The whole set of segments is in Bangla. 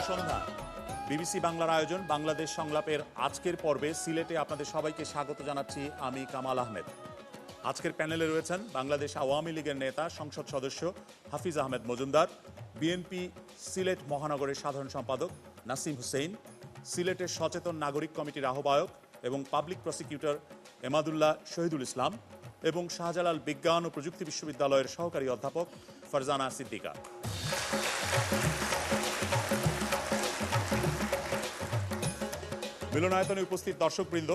সন্ধ্যা বিবিসি বাংলার আয়োজন বাংলাদেশ সংলাপের আজকের পর্বে সিলেটে আপনাদের সবাইকে স্বাগত জানাচ্ছি আমি কামাল আহমেদ। আজকের প্যানেলে রয়েছেন বাংলাদেশ আওয়ামী লীগের নেতা সংসদ সদস্য হাফিজ আহমেদ মজুমদার, বিএনপি সিলেট মহানগরের সাধারণ সম্পাদক নাসিম হুসেইন, সিলেটের সচেতন নাগরিক কমিটির আহ্বায়ক এবং পাবলিক প্রসিকিউটর এমাদুল্লাহ শহীদুল ইসলাম এবং শাহজালাল বিজ্ঞান ও প্রযুক্তি বিশ্ববিদ্যালয়ের সহকারী অধ্যাপক ফারজানা সিদ্দিকা। মিলনায়তনে উপস্থিত দর্শকবৃন্দ,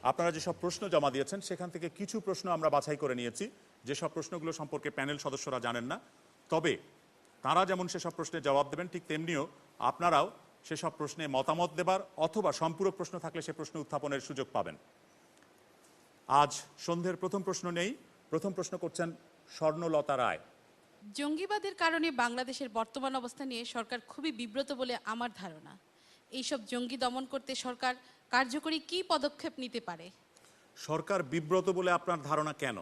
আপনারা যেসব প্রশ্ন জমা দিয়েছেন সেখান থেকে কিছু প্রশ্ন আমরা বাছাই করে নিয়েছি, যেসব প্রশ্নগুলো সম্পর্কে প্যানেল সদস্যরা জানেন না। তবে তারা যেমন সেসব প্রশ্নের জবাব দেবেন, ঠিক তেমনিও আপনারাও সেসব প্রশ্নে মতামত দেবার অথবা সম্পূরক প্রশ্ন থাকলে সে প্রশ্ন উত্থাপনের সুযোগ পাবেন। আজ সন্ধ্যের প্রথম প্রশ্ন নেই। প্রথম প্রশ্ন করছেন স্বর্ণলতা রায়। জঙ্গিবাদের কারণে বাংলাদেশের বর্তমান অবস্থা নিয়ে সরকার খুবই বিব্রত বলে আমার ধারণা। এইসব জঙ্গি দমন করতে সরকার কার্যকরী কি পদক্ষেপ নিতে পারে? সরকার বিব্রত বলে আপনার ধারণা কেন?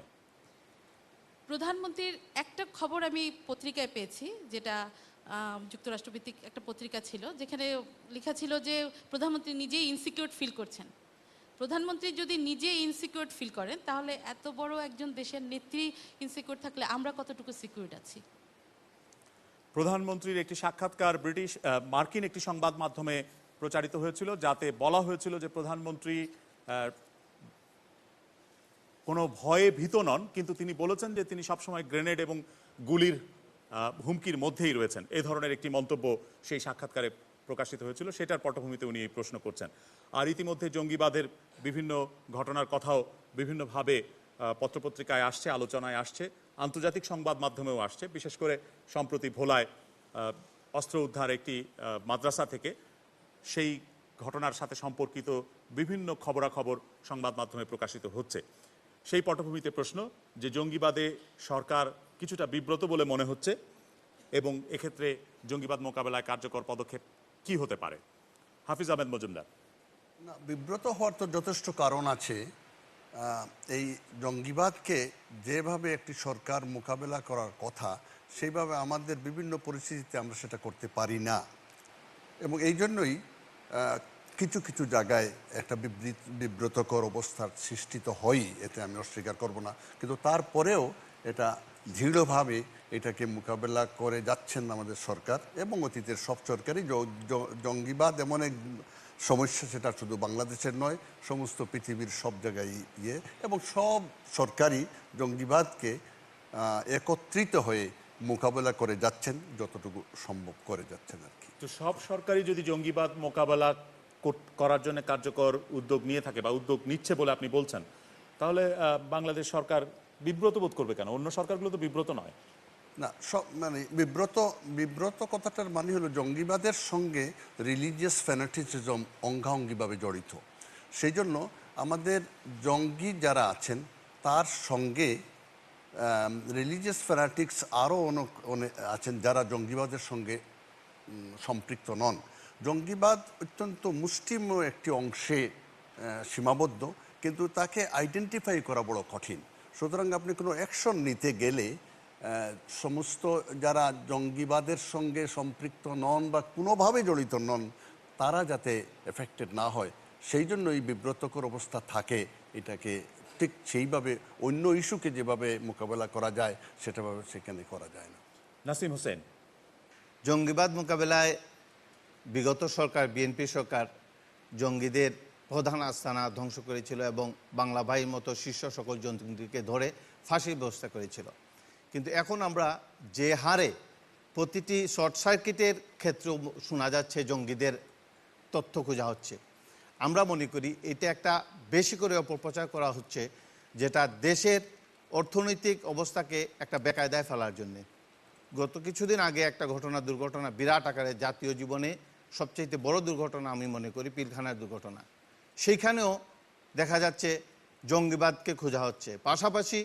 প্রধানমন্ত্রীর একটা খবর আমি পত্রিকায় পেয়েছি, যেটা যুক্তরাষ্ট্রভিত্তিক একটা পত্রিকা ছিল, যেখানে লেখা ছিল যে প্রধানমন্ত্রী নিজেই ইনসিকিউর ফিল করছেন। প্রধানমন্ত্রী যদি নিজে ইনসিকিউর ফিল করেন, তাহলে এত বড় একজন দেশের নেত্রী ইনসিকিউর থাকলে আমরা কতটুকু সিকিউরড আছি? প্রধানমন্ত্রীর একটি সাক্ষাৎকার মার্কিন একটি সংবাদ মাধ্যমে প্রচারিত হয়েছিল, যাতে বলা হয়েছিল যে প্রধানমন্ত্রী কোনো ভয়ে ভীত নন, কিন্তু তিনি বলেছেন যে তিনি সবসময় গ্রেনেড এবং গুলির হুমকির মধ্যেই রয়েছেন। এই ধরনের একটি মন্তব্য সেই সাক্ষাৎকারে প্রকাশিত হয়েছিল, সেটার পটভূমিতে উনি এই প্রশ্ন করছেন। আর ইতিমধ্যে জঙ্গিবাদের বিভিন্ন ঘটনার কথাও বিভিন্নভাবে পত্রপত্রিকায় আসছে, আলোচনায় আসছে, আন্তর্জাতিক সংবাদ মাধ্যমেও আসছে। বিশেষ করে সম্প্রতি ভোলায় অস্ত্র উদ্ধার একটি মাদ্রাসা থেকে সেই ঘটনার সাথে সম্পর্কিত বিভিন্ন খবরাখবর সংবাদ মাধ্যমে প্রকাশিত হচ্ছে। সেই পটভূমিতে প্রশ্ন যে জঙ্গিবাদে সরকার কিছুটা বিব্রত বলে মনে হচ্ছে এবং এক্ষেত্রে জঙ্গিবাদ মোকাবেলায় কার্যকর পদক্ষেপ কি হতে পারে? হাফিজ আহমেদ মজুমদার। না, বিব্রত হওয়ার তো যথেষ্ট কারণ আছে। এই জঙ্গিবাদকে যেভাবে একটি সরকার মোকাবেলা করার কথা, সেইভাবে আমাদের বিভিন্ন পরিস্থিতিতে আমরা সেটা করতে পারি না, এবং এই জন্যই কিছু কিছু জায়গায় একটা বিব্রতকর অবস্থার সৃষ্টি তো হয়ই, এতে আমি অস্বীকার করব না। কিন্তু তারপরেও এটা দৃঢ়ভাবে এটাকে মোকাবেলা করে যাচ্ছেন আমাদের সরকার এবং অতীতের সব সরকারই। জঙ্গিবাদ এমন এক সমস্যা, সেটা শুধু বাংলাদেশের নয়, সমস্ত পৃথিবীর সব জায়গায় এবং সব সরকারই জঙ্গিবাদকে একত্রিত হয়ে মোকাবেলা করে যাচ্ছেন, যতটুকু সম্ভব করে যাচ্ছেন আর কি। তো সব সরকারই যদি জঙ্গিবাদ মোকাবেলা করার জন্য কার্যকর উদ্যোগ নিয়ে থাকে বা উদ্যোগ নিচ্ছে বলে আপনি বলছেন, তাহলে বাংলাদেশ সরকার বিব্রত বোধ করবে কেন? অন্য সরকারগুলো তো বিব্রত নয়। না, সব মানে বিব্রত কথাটার মানে হলো জঙ্গিবাদের সঙ্গে রিলিজিয়াস ফ্যানাটিসিজম অঙ্গাঙ্গিভাবে জড়িত। সেই জন্য আমাদের জঙ্গি যারা আছেন তার সঙ্গে রিলিজিয়াস ফ্যানাটিক্স আরও অনেক আছেন যারা জঙ্গিবাদের সঙ্গে সম্পৃক্ত নন। জঙ্গিবাদ অত্যন্ত মুষ্টিমেয় একটি অংশে সীমাবদ্ধ, কিন্তু তাকে আইডেন্টিফাই করা বড় কঠিন। সুতরাং আপনি কোনো অ্যাকশন নিতে গেলে সমস্ত যারা জঙ্গিবাদের সঙ্গে সম্পৃক্ত নন বা কোনোভাবে জড়িত নন, তারা যাতে এফেক্টেড না হয়, সেই জন্য এই বিব্রতকর অবস্থা থাকে। এটাকে ঠিক সেইভাবে অন্য ইস্যুকে যেভাবে মোকাবেলা করা যায় সেটাভাবে সেখানে করা যায় না। নাসিম হোসেন। জঙ্গিবাদ মোকাবেলায় বিগত সরকার, বিএনপি সরকার জঙ্গিদের প্রধান আস্তানা ধ্বংস করেছিল এবং বাংলা ভাইয়ের মতো শীর্ষ সকল জঙ্গিকে ধরে ফাঁসির ব্যবস্থা করেছিল। কিন্তু এখন আমরা যে হারে প্রতিটি শর্ট সার্কিটের ক্ষেত্রেও শোনা যাচ্ছে জঙ্গিদের তথ্য খোঁজা হচ্ছে, আমরা মনে করি এটা একটা বেশি করে অপপ্রচার করা হচ্ছে, যেটা দেশের অর্থনৈতিক অবস্থাকে একটা বেকায়দায় ফেলার জন্যে। গত কিছুদিন আগে একটা দুর্ঘটনা বিরাট আকারে, জাতীয় জীবনে সবচেয়ে বড় দুর্ঘটনা আমি মনে করি পিলখানার দুর্ঘটনা। সেইখানেও দেখা যাচ্ছে জঙ্গিবাদকে খোঁজা হচ্ছে। পাশাপাশি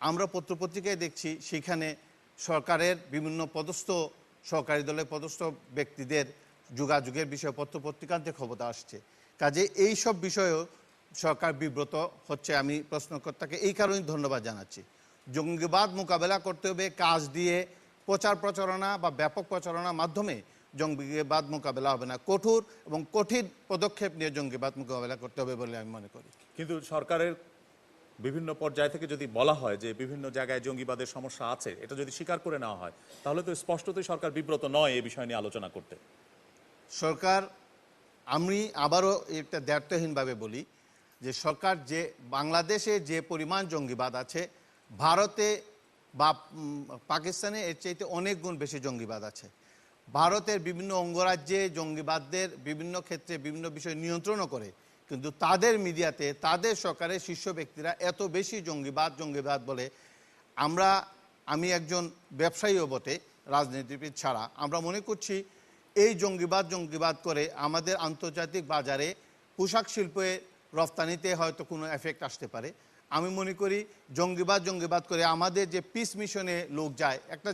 আমরা পত্রপত্রিকায় দেখছি সেখানে সরকারের বিভিন্ন পদস্থ সরকারি দলের পদস্থ ব্যক্তিদের যোগাযোগের বিষয়ে পত্রপত্রিকাতে খবর আসছে। কাজে এই সব বিষয়েও সরকার বিব্রত হচ্ছে। আমি প্রশ্নকর্তাকে এই কারণেই ধন্যবাদ জানাচ্ছি। জঙ্গিবাদ মোকাবেলা করতে হবে কাজ দিয়ে, প্রচার প্রচারণা বা ব্যাপক প্রচারণার মাধ্যমে জঙ্গিবাদ মোকাবেলা হবে না, কঠোর এবং কঠিন পদক্ষেপ নিয়ে জঙ্গিবাদ মোকাবেলা করতে হবে বলে আমি মনে করি। কিন্তু সরকারের বিভিন্ন পর্যায় থেকে যদি বলা হয় যে বিভিন্ন জায়গায় জঙ্গিবাদের সমস্যা আছে, এটা যদি স্বীকার করে নেওয়া হয়, তাহলে তো স্পষ্টতই সরকার বিব্রত নয় এই বিষয় নিয়ে আলোচনা করতে। সরকার, আমি আবারও এটা দায়িত্বহীনভাবে বলি যে সরকার যে বাংলাদেশে যে পরিমাণ জঙ্গিবাদ আছে, ভারতে বা পাকিস্তানে এর চাইতে অনেক গুণ বেশি জঙ্গিবাদ আছে। ভারতের বিভিন্ন অঙ্গরাজ্যে জঙ্গিবাদদের বিভিন্ন ক্ষেত্রে বিভিন্ন বিষয় নিয়ন্ত্রণও করে, কিন্তু তাদের মিডিয়াতে তাদের সরকারের শীর্ষ ব্যক্তিরা এত বেশি জঙ্গিবাদ বলে। আমি একজন ব্যবসায়ীও বটে, রাজনীতিবিদ ছাড়া। আমরা মনে করছি এই জঙ্গিবাদ করে আমাদের আন্তর্জাতিক বাজারে পোশাক শিল্পে রফতানিতে হয়তো কোনো এফেক্ট আসতে পারে। আমি মনে করি জঙ্গিবাদ করে আমাদের যে পিস মিশনে লোক যায়, একটা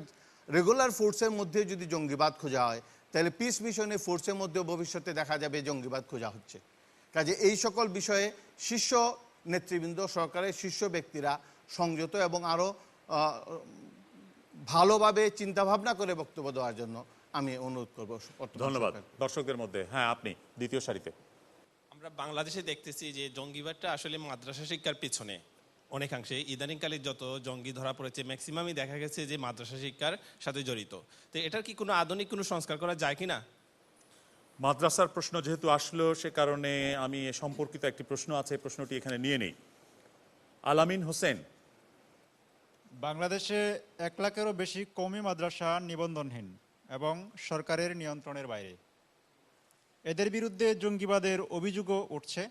রেগুলার ফোর্সের মধ্যে যদি জঙ্গিবাদ খোঁজা হয়, তাহলে পিস মিশনে ফোর্সের মধ্যে ভবিষ্যতে দেখা যাবে জঙ্গিবাদ খোঁজা হচ্ছে। কাজে এই সকল বিষয়ে শীর্ষ নেতৃবৃন্দ, সরকারের শীর্ষ ব্যক্তিরা সংযত এবং আরও ভালোভাবে চিন্তাভাবনা করে বক্তব্য দেওয়ার জন্য আমি অনুরোধ করব। ধন্যবাদ। দর্শকদের মধ্যে হ্যাঁ, আপনি দ্বিতীয় সারিতে। আমরা বাংলাদেশে দেখতেছি যে জঙ্গিবাদটা আসলে মাদ্রাসা শিক্ষার পিছনে অনেকাংশে, ইদানিংকালে যত জঙ্গি ধরা পড়েছে ম্যাক্সিমামই দেখা গেছে যে মাদ্রাসা শিক্ষার সাথে জড়িত। তো এটার কি কোনো আধুনিক কোনো সংস্কার করা যায় কিনা? মাদ্রাসার প্রশ্ন যেহেতু আসলো, সে কারণে আমি এ সম্পর্কিত একটি প্রশ্ন আছে, প্রশ্নটি এখানে নিয়ে নেই। আলামিন হোসেন। বাংলাদেশে 1 লাখেরও বেশি কওমি মাদ্রাসা নিবন্ধনহীন এবং সরকারের নিয়ন্ত্রণের বাইরে। এদের বিরুদ্ধে জঙ্গিবাদের অভিযোগও উঠছে।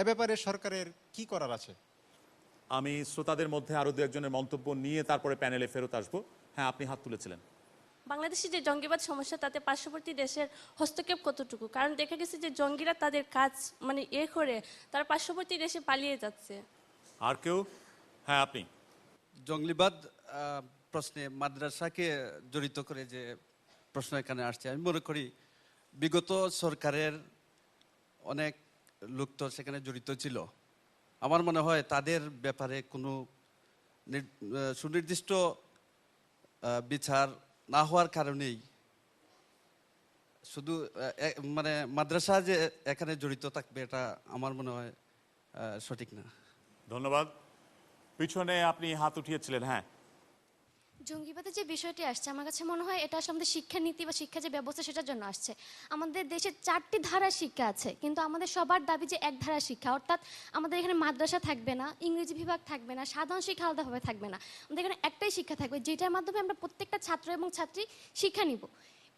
এ ব্যাপারে সরকারের কি করার আছে? আমি শ্রোতাদের মধ্যে আরো দু একজনের মন্তব্য নিয়ে তারপরে প্যানেলে ফেরত আসবো। হ্যাঁ, আপনি হাত তুলেছিলেন। বাংলাদেশে যে জঙ্গিবাদ সমস্যা, তাতে পার্শ্ববর্তী দেশের হস্তক্ষেপ কতটুকু? কারণ দেখা গেছে যে জঙ্গিরা তাদের কাজ করে তারা পার্শ্ববর্তী দেশে পালিয়ে যাচ্ছে। আর কেউ? হ্যাঁ, আপনি। জঙ্গিবাদ প্রশ্নে মাদ্রাসাকে জড়িত করে যে প্রশ্ন এখানে আসছে, আমি মনে করি বিগত সরকারের অনেক লোক তো সেখানে জড়িত ছিল। আমার মনে হয় তাদের ব্যাপারে কোনো সুনির্দিষ্ট বিচার না হওয়ার কারণেই শুধু মাদ্রাসা যে এখানে জড়িত থাকবে, এটা আমার মনে হয় সঠিক না। ধন্যবাদ। পিছনে আপনি হাত উঠিয়েছিলেন। হ্যাঁ, জঙ্গিবাদের যে বিষয়টি আসছে, আমার কাছে মনে হয় এটা আসলে আমাদের শিক্ষানীতি বা শিক্ষা যে ব্যবস্থা সেটার জন্য আসছে। আমাদের দেশে 4টি ধারার শিক্ষা আছে, কিন্তু আমাদের সবার দাবি যে এক ধারার শিক্ষা, অর্থাৎ আমাদের এখানে মাদ্রাসা থাকবে না, ইংরেজি বিভাগ থাকবে না, সাধারণ শিক্ষা আলাদাভাবে থাকবে না। আমাদের এখানে একটাই শিক্ষা থাকবে, যেটার মাধ্যমে আমরা প্রত্যেকটা ছাত্র এবং ছাত্রী শিক্ষা নিব।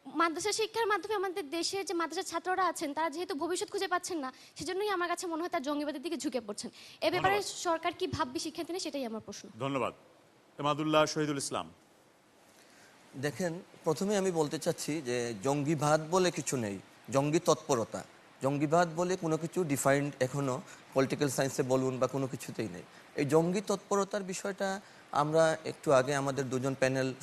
মাদ্রাসা শিক্ষার মাধ্যমে আমাদের দেশের যে মাদ্রাসার ছাত্ররা আছেন, তারা যেহেতু ভবিষ্যৎ খুঁজে পাচ্ছেন না, সেজন্যই আমার কাছে মনে হয় তারা জঙ্গিবাদের দিকে ঝুঁকে পড়ছেন। এ ব্যাপারে সরকার কি ভাববে শিক্ষা দিনে, সেটাই আমার প্রশ্ন। ধন্যবাদ। এমাদুল্লাহ শহীদুল ইসলাম। দেখেন, প্রথমে আমি বলতে চাচ্ছি যে জঙ্গিবাদ বলে কিছু নেই, জঙ্গি তৎপরতা। জঙ্গিবাদ বলে কোনো কিছু ডিফাইন্ড এখনও পলিটিক্যাল সায়েন্সে বলুন বা কোনো কিছুতেই নেই। এই জঙ্গি তৎপরতার বিষয়টা আমরা একটু আগে আমাদের দুজন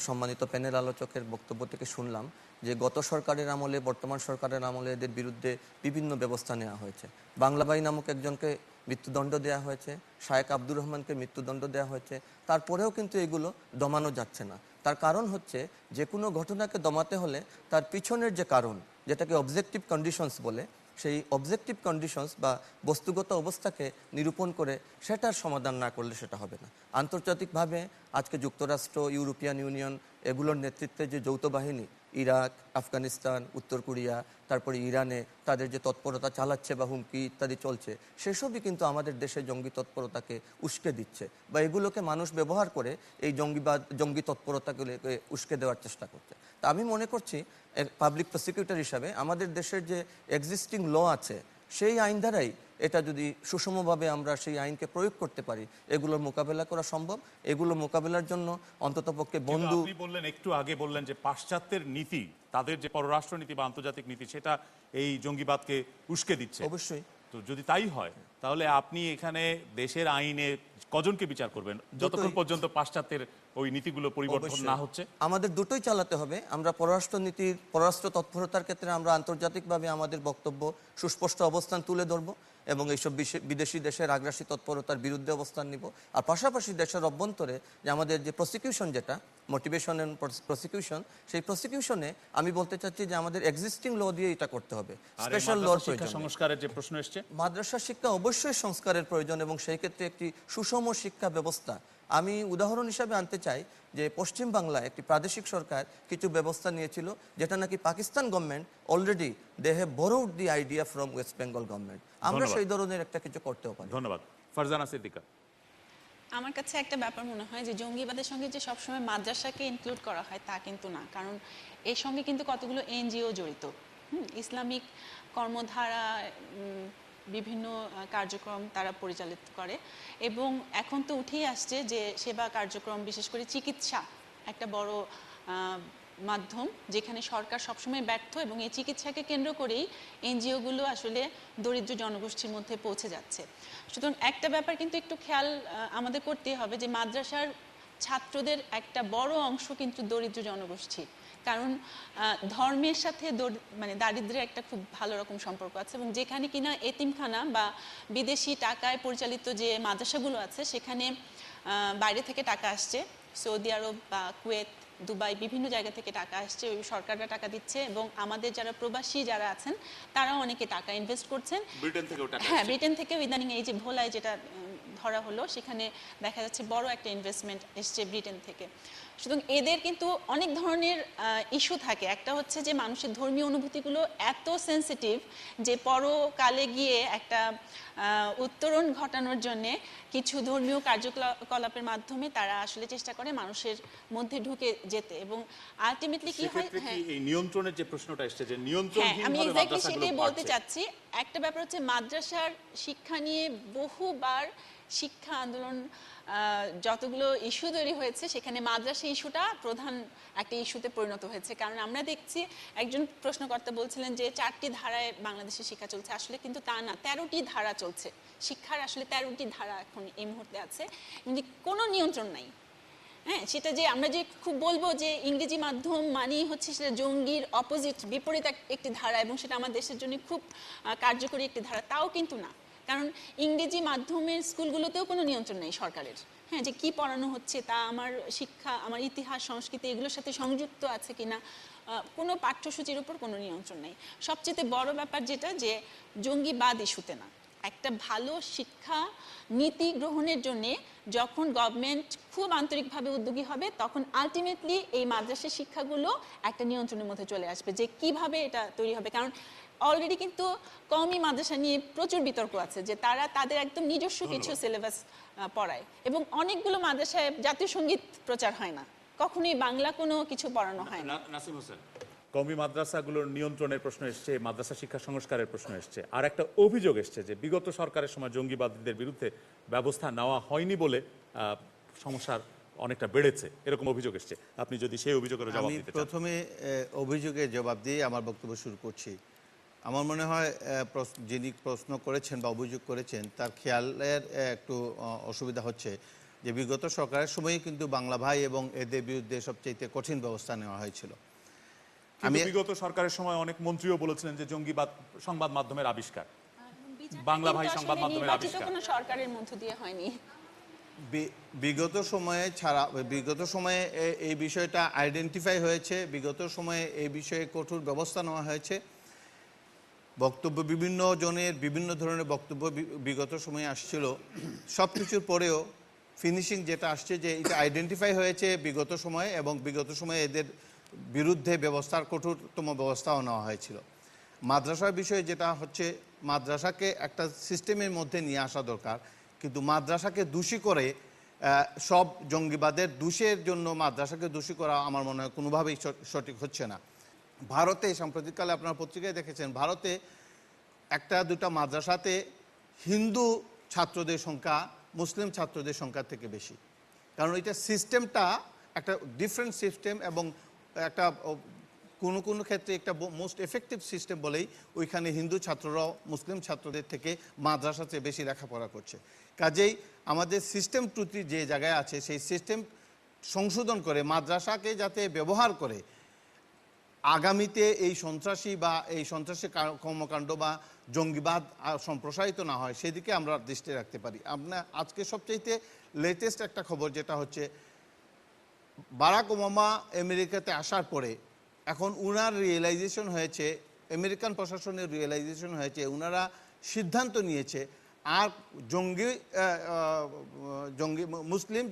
সম্মানিত প্যানেল আলোচকের বক্তব্য থেকে শুনলাম যে গত সরকারের আমলে, বর্তমান সরকারের আমলে এদের বিরুদ্ধে বিভিন্ন ব্যবস্থা নেওয়া হয়েছে। বাংলাবাই নামক একজনকে মৃত্যুদণ্ড দেওয়া হয়েছে, শায়েখ আব্দুর রহমানকে মৃত্যুদণ্ড দেওয়া হয়েছে। তারপরেও কিন্তু এগুলো দমানো যাচ্ছে না। তার কারণ হচ্ছে, যে কোনো ঘটনাকে দমাতে হলে তার পিছনের যে কারণ, যেটাকে অবজেক্টিভ কন্ডিশনস বলে, সেই অবজেক্টিভ কন্ডিশনস বা বস্তুগত অবস্থাকে নিরূপণ করে সেটার সমাধান না করলে সেটা হবে না। আন্তর্জাতিকভাবে আজকে যুক্তরাষ্ট্র, ইউরোপিয়ান ইউনিয়ন এগুলোর নেতৃত্বে যে যৌথ বাহিনী, ইরাক, আফগানিস্তান, উত্তর কোরিয়া, তারপরে ইরানে তাদের যে তৎপরতা চালাচ্ছে বা হুমকি ইত্যাদি চলছে, সেসবই কিন্তু আমাদের দেশে জঙ্গি তৎপরতাকে উস্কে দিচ্ছে বা এগুলোকে মানুষ ব্যবহার করে এই জঙ্গি তৎপরতাগুলোকে উস্কে দেওয়ার চেষ্টা করছে। তা আমি মনে করছি পাবলিক প্রসিকিউটর হিসাবে আমাদের দেশের যে এক্সিস্টিং ল আছে, সেই আইন দ্বারাই এটা যদি সুষমভাবে আমরা সেই আইনকে প্রয়োগ করতে পারি, এগুলোর মোকাবেলা করা সম্ভব। এগুলো মোকাবেলার জন্য অন্ততপক্ষে বন্ধু, আপনি বললেন, একটু আগে বললেন যে পাশ্চাত্যের নীতি, তাদের যে পররাষ্ট্র নীতি বা আন্তর্জাতিক নীতি, সেটা এই জঙ্গিবাদকে উস্কে দিচ্ছে। অবশ্যই। তো যদি তাই হয়, তাহলে আপনি এখানে দেশের আইনে কজনকে বিচার করবেন যতক্ষণ পর্যন্ত পাশ্চাত্যের ওই নীতিগুলো পরিবর্তন না হচ্ছে? আমাদের দুটোই চালাতে হবে। আমরা পররাষ্ট্র নীতির, পররাষ্ট্র তৎপরতার ক্ষেত্রে আমরা আন্তর্জাতিকভাবে আমাদের বক্তব্য সুস্পষ্ট অবস্থান তুলে ধরবো এবং এইসব বিদেশি দেশের আগ্রাসী তৎপরতার বিরুদ্ধে অবস্থান নিব। আর পাশাপাশি দেশের অভ্যন্তরে যে আমাদের যে প্রসিকিউশন, যেটা মোটিভেশন এন্ড প্রসিকিউশন, সেই প্রসিকিউশনে আমি বলতে চাচ্ছি যে আমাদের এক্সিস্টিং ল দিয়ে এটা করতে হবে, স্পেশাল ল প্রয়োজন। সংস্কারের যে প্রশ্ন এসছে, মাদ্রাসা শিক্ষা অবশ্যই সংস্কারের প্রয়োজন এবং সেই ক্ষেত্রে একটি সুষম শিক্ষা ব্যবস্থা। আমি উদাহরণ হিসাবে আনতে চাই যে পশ্চিম বাংলায় একটি প্রাদেশিক সরকার কিছু ব্যবস্থা নিয়েছিল, যেটা নাকি Pakistan government already they have borrowed the idea from West Bengal government. আমরা সেই ধরনের একটা কিছু করতেও পারি। ধন্যবাদ। ফারজানা সিদ্দিকা। আমার কাছে একটা ব্যাপার মনে হয় যে জঙ্গিবাদের সঙ্গে যে সবসময় মাদ্রাসাকে ইনক্লুড করা হয় তা কিন্তু না, কারণ এর সঙ্গে কিন্তু কতগুলো এনজিও জড়িত, ইসলামিক কর্মধারা, বিভিন্ন কার্যক্রম তারা পরিচালিত করে। এবং এখন তো উঠেই আসছে যে সেবা কার্যক্রম, বিশেষ করে চিকিৎসা একটা বড় মাধ্যম যেখানে সরকার সবসময় ব্যর্থ, এবং এই চিকিৎসাকে কেন্দ্র করেই এনজিওগুলো আসলে দরিদ্র জনগোষ্ঠীর মধ্যে পৌঁছে যাচ্ছে। সুতরাং একটা ব্যাপার কিন্তু একটু খেয়াল আমাদের করতেই হবে যে মাদ্রাসার ছাত্রদের একটা বড় অংশ কিন্তু দরিদ্র জনগোষ্ঠী, কারণ ধর্মের সাথে মানে দারিদ্র্যের একটা খুব ভালো রকম সম্পর্ক আছে। এবং যেখানে কিনা এতিমখানা বা বিদেশি টাকায় পরিচালিত যে মাদ্রাসাগুলো আছে, সেখানে বাইরে থেকে টাকা আসছে, সৌদি আরব বা কুয়েত, দুবাই, বিভিন্ন জায়গা থেকে টাকা আসছে, ওই সরকাররা টাকা দিচ্ছে, এবং আমাদের যারা প্রবাসী যারা আছেন তারাও অনেকে টাকা ইনভেস্ট করছেন। হ্যাঁ, ব্রিটেন থেকেও ইদানিং এই যে ভোলায় যেটা ধরা হলো, সেখানে দেখা যাচ্ছে বড় একটা ইনভেস্টমেন্ট এসছে ব্রিটেন থেকে। সুতরাং এদের কিন্তু অনেক ধরনের ইস্যু থাকে। একটা হচ্ছে যে মানুষের ধর্মীয় অনুভূতিগুলো এত সেন্সিটিভ যে পরকালে গিয়ে একটা উত্তরণ ঘটানোর জন্যে কিছু ধর্মীয় কার্যকলাপের মাধ্যমে তারা আসলে চেষ্টা করে মানুষের মধ্যে ঢুকে যেতে, এবং আলটিমেটলি কি হয়, হ্যাঁ, এই নিয়ন্ত্রণের যে প্রশ্নটা এসছে যে হ্যাঁ, নিয়ন্ত্রণহীনভাবে আমি এক্স্যাক্টলি মাদ্রাসাগুলো সেটাই বলতে বাড়ছে। চাচ্ছি। একটা ব্যাপার হচ্ছে মাদ্রাসার শিক্ষা নিয়ে বহুবার শিক্ষা আন্দোলন, যতগুলো ইস্যু তৈরি হয়েছে, সেখানে মাদ্রাসা ইস্যুটা প্রধান একটা ইস্যুতে পরিণত হয়েছে। কারণ আমরা দেখছি, একজন প্রশ্নকর্তা বলছিলেন যে 4টি ধারায় বাংলাদেশে শিক্ষা চলছে, আসলে কিন্তু তা না, 13টি ধারা চলছে শিক্ষার। আসলে 13টি ধারা এখন এই মুহূর্তে আছে, কিন্তু কোনো নিয়ন্ত্রণ নাই। হ্যাঁ, সেটা যে আমরা যে খুব বলবো যে ইংরেজি মাধ্যম মানেই হচ্ছে সেটা জঙ্গির অপোজিট, বিপরীত একটি ধারা, এবং সেটা আমার দেশের জন্য খুব কার্যকরী একটি ধারা, তাও কিন্তু না। কারণ ইংরেজি মাধ্যমের স্কুলগুলোতেও কোনো নিয়ন্ত্রণ নেই সরকারের, হ্যাঁ, যে কি পড়ানো হচ্ছে তা আমার শিক্ষা, আমার ইতিহাস, সংস্কৃতি এগুলোর সাথে সংযুক্ত আছে কিনা, কোনো পাঠ্যসূচির উপর কোনো নিয়ন্ত্রণ নেই। সবচেয়ে বড় ব্যাপার যেটা, যে জঙ্গিবাদ ইস্যুতে না, একটা ভালো শিক্ষা নীতি গ্রহণের জন্যে যখন গভর্নমেন্ট খুব আন্তরিকভাবে উদ্যোগী হবে, তখন আলটিমেটলি এই মাদ্রাসা শিক্ষাগুলো একটা নিয়ন্ত্রণের মধ্যে চলে আসবে, যে কিভাবে এটা তৈরি হবে। কারণ অলরেডি কিন্তু কওমি মাদ্রাসা নিয়ে প্রচুর বিতর্ক আছে, যে তারা তাদের একদম নিজস্ব কিছু সিলেবাস পড়ায়, এবং অনেকগুলো মাদ্রাসায় জাতীয় সঙ্গীত প্রচার হয় না, কখনোই বাংলা কোনো কিছু পড়ানো হয় না। নাসিম হোসেন, কওমি মাদ্রাসাগুলোর নিয়ন্ত্রণের প্রশ্ন এসছে, মাদ্রাসা শিক্ষা সংস্কারের প্রশ্ন এসছে, আর একটা অভিযোগ এসছে যে বিগত সরকারের সময় জঙ্গিবাদীদের বিরুদ্ধে ব্যবস্থা নেওয়া হয়নি বলে সমস্যার অনেকটা বেড়েছে, এরকম অভিযোগ এসছে। আপনি যদি সেই অভিযোগের জবাব দিতে চান। প্রথমে অভিযোগের জবাব দিয়ে আমার বক্তব্য শুরু করছি। আমার মনে হয় যিনি প্রশ্ন করেছেন বা অভিযোগ করেছেন তার খেয়ালের একটু অসুবিধা হচ্ছে যে বিগত সরকারের সময়ই কিন্তু বাংলা ভাই এবং এদের বিরুদ্ধে সবচেয়ে কঠিন ব্যবস্থা নেওয়া হয়েছিল। আমি বিগত সরকারের সময় অনেক মন্ত্রীও বলেছিলেন যে জঙ্গিবাদ সংবাদ মাধ্যমের আবিষ্কার, বাংলা ভাই সংবাদ মাধ্যমের আবিষ্কার, কোনো সরকারের মধ্য দিয়ে হয়নি। বিগত সময়ে এই বিষয়টা আইডেন্টিফাই হয়েছে, বিগত সময়ে এই বিষয়ে কঠোর ব্যবস্থা নেওয়া হয়েছে। বক্তব্য বিভিন্ন জনের বিভিন্ন ধরনের বক্তব্য বিগত সময়ে আসছিল, সব কিছুর পরেও ফিনিশিং যেটা আসছে যে এটা আইডেন্টিফাই হয়েছে বিগত সময়ে, এবং বিগত সময়ে এদের বিরুদ্ধে কঠোরতম ব্যবস্থাও নেওয়া হয়েছিল। মাদ্রাসার বিষয়ে যেটা হচ্ছে, মাদ্রাসাকে একটা সিস্টেমের মধ্যে নিয়ে আসা দরকার, কিন্তু মাদ্রাসাকে দোষী করে সব জঙ্গিবাদের দোষের জন্য মাদ্রাসাকে দোষী করা আমার মনে হয় কোনোভাবেই সঠিক হচ্ছে না। ভারতে সাম্প্রতিককালে আপনারা পত্রিকায় দেখেছেন, ভারতে একটা দুটা মাদ্রাসাতে হিন্দু ছাত্রদের সংখ্যা মুসলিম ছাত্রদের সংখ্যার থেকে বেশি, কারণ এটা সিস্টেমটা একটা ডিফারেন্ট সিস্টেম, এবং একটা কোনো ক্ষেত্রে একটা মোস্ট এফেক্টিভ সিস্টেম বলেই ওইখানে হিন্দু ছাত্ররাও মুসলিম ছাত্রদের থেকে মাদ্রাসাতে বেশি লেখাপড়া করছে। কাজেই আমাদের সিস্টেম ত্রুটি যে জায়গায় আছে, সেই সিস্টেম সংশোধন করে মাদ্রাসাকে যাতে ব্যবহার করে আগামীতে এই সন্ত্রাসী বা এই সন্ত্রাসী কর্মকাণ্ড বা জঙ্গিবাদ সম্প্রসারিত না হয় সেদিকে আমরা দৃষ্টি রাখতে পারি। আপনার আজকে সবচাইতে লেটেস্ট একটা খবর যেটা হচ্ছে বারাক ওবামা আমেরিকাতে আসার পরে এখন উনার রিয়েলাইজেশন হয়েছে, আমেরিকান প্রশাসনের রিয়েলাইজেশন হয়েছে, উনারা সিদ্ধান্ত নিয়েছে আর মুসলিম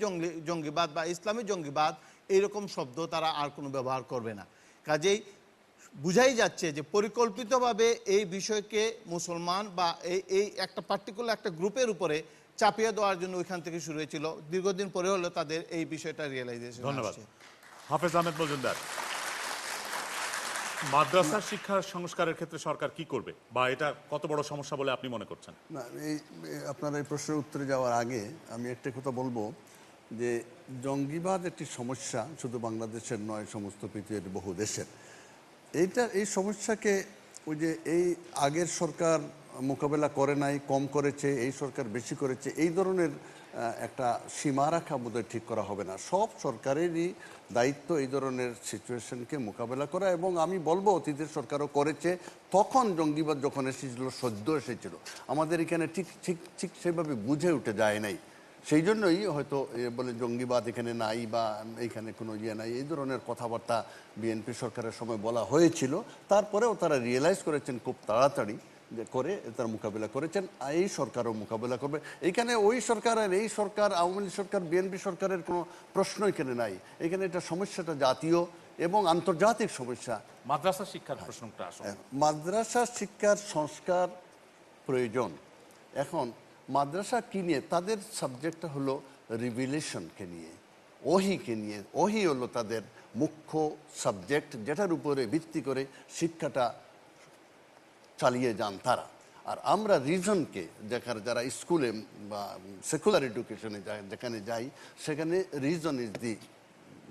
জঙ্গিবাদ বা ইসলামী জঙ্গিবাদ এইরকম শব্দ তারা আর কোনো ব্যবহার করবে না। কাজেই বুঝাই যাচ্ছে যে পরিকল্পিতভাবে এই বিষয়কে মুসলমান বা এই একটা পার্টিকুলার একটা গ্রুপের উপরে চাপিয়ে দেওয়ার জন্য ওইখান থেকে শুরু হয়েছিল। দীর্ঘদিন পরে হলো তাদের এই বিষয়টা রিয়েলাইজেশন। ধন্যবাদ। হাফেজ আহমেদ মজুমদার, মাদ্রাসা শিক্ষার সংস্কারের ক্ষেত্রে সরকার কি করবে বা এটা কত বড় সমস্যা বলে আপনি মনে করছেন? না, আপনার এই প্রশ্নের উত্তরে যাওয়ার আগে আমি একটা কথা বলবো যে জঙ্গিবাদ একটি সমস্যা শুধু বাংলাদেশের নয়, সমস্ত পৃথিবীর বহু দেশের। এই সমস্যাকে ওই যে এই আগের সরকার মোকাবেলা করে নাই, কম করেছে, এই সরকার বেশি করেছে, এই ধরনের একটা সীমারেখা বোধহয় ঠিক করা হবে না। সব সরকারেরই দায়িত্ব এই ধরনের সিচুয়েশনকে মোকাবেলা করা, এবং আমি বলবো অতীতের সরকারও করেছে। তখন জঙ্গিবাদ যখন এসেছিল, সদ্য এসেছিল, আমাদের এখানে ঠিক ঠিক ঠিক সেভাবে বুঝে উঠে যায় নাই। সেই জন্যই হয়তো বলে জঙ্গিবাদ এখানে নাই বা এইখানে কোনো নাই, এই ধরনের কথাবার্তা বিএনপি সরকারের সময় বলা হয়েছিল। তারপরেও তারা রিয়েলাইজ করেছেন খুব তাড়াতাড়ি যে করে তারা মোকাবিলা করেছেন। এই সরকারও মোকাবিলা করবে। এইখানে ওই সরকার আর এই সরকার, আওয়ামী লীগ সরকার, বিএনপি সরকারের কোনো প্রশ্ন এখানে নাই। এখানে এটা সমস্যাটা জাতীয় এবং আন্তর্জাতিক সমস্যা। মাদ্রাসা শিক্ষার প্রশ্নটা আসলে মাদ্রাসা শিক্ষার সংস্কার প্রয়োজন। এখন মাদ্রাসা কি নিয়ে? তাদের সাবজেক্টটা হলো রিভিলেশনকে নিয়ে, ওহিকে নিয়ে। ওহি হলো তাদের মুখ্য সাবজেক্ট, যেটার উপরে ভিত্তি করে শিক্ষাটা চালিয়ে যান তারা। আর আমরা রিজনকে যারা স্কুলে বা সেকুলার এডুকেশনে যেখানে যাই, সেখানে রিজন ইজ দি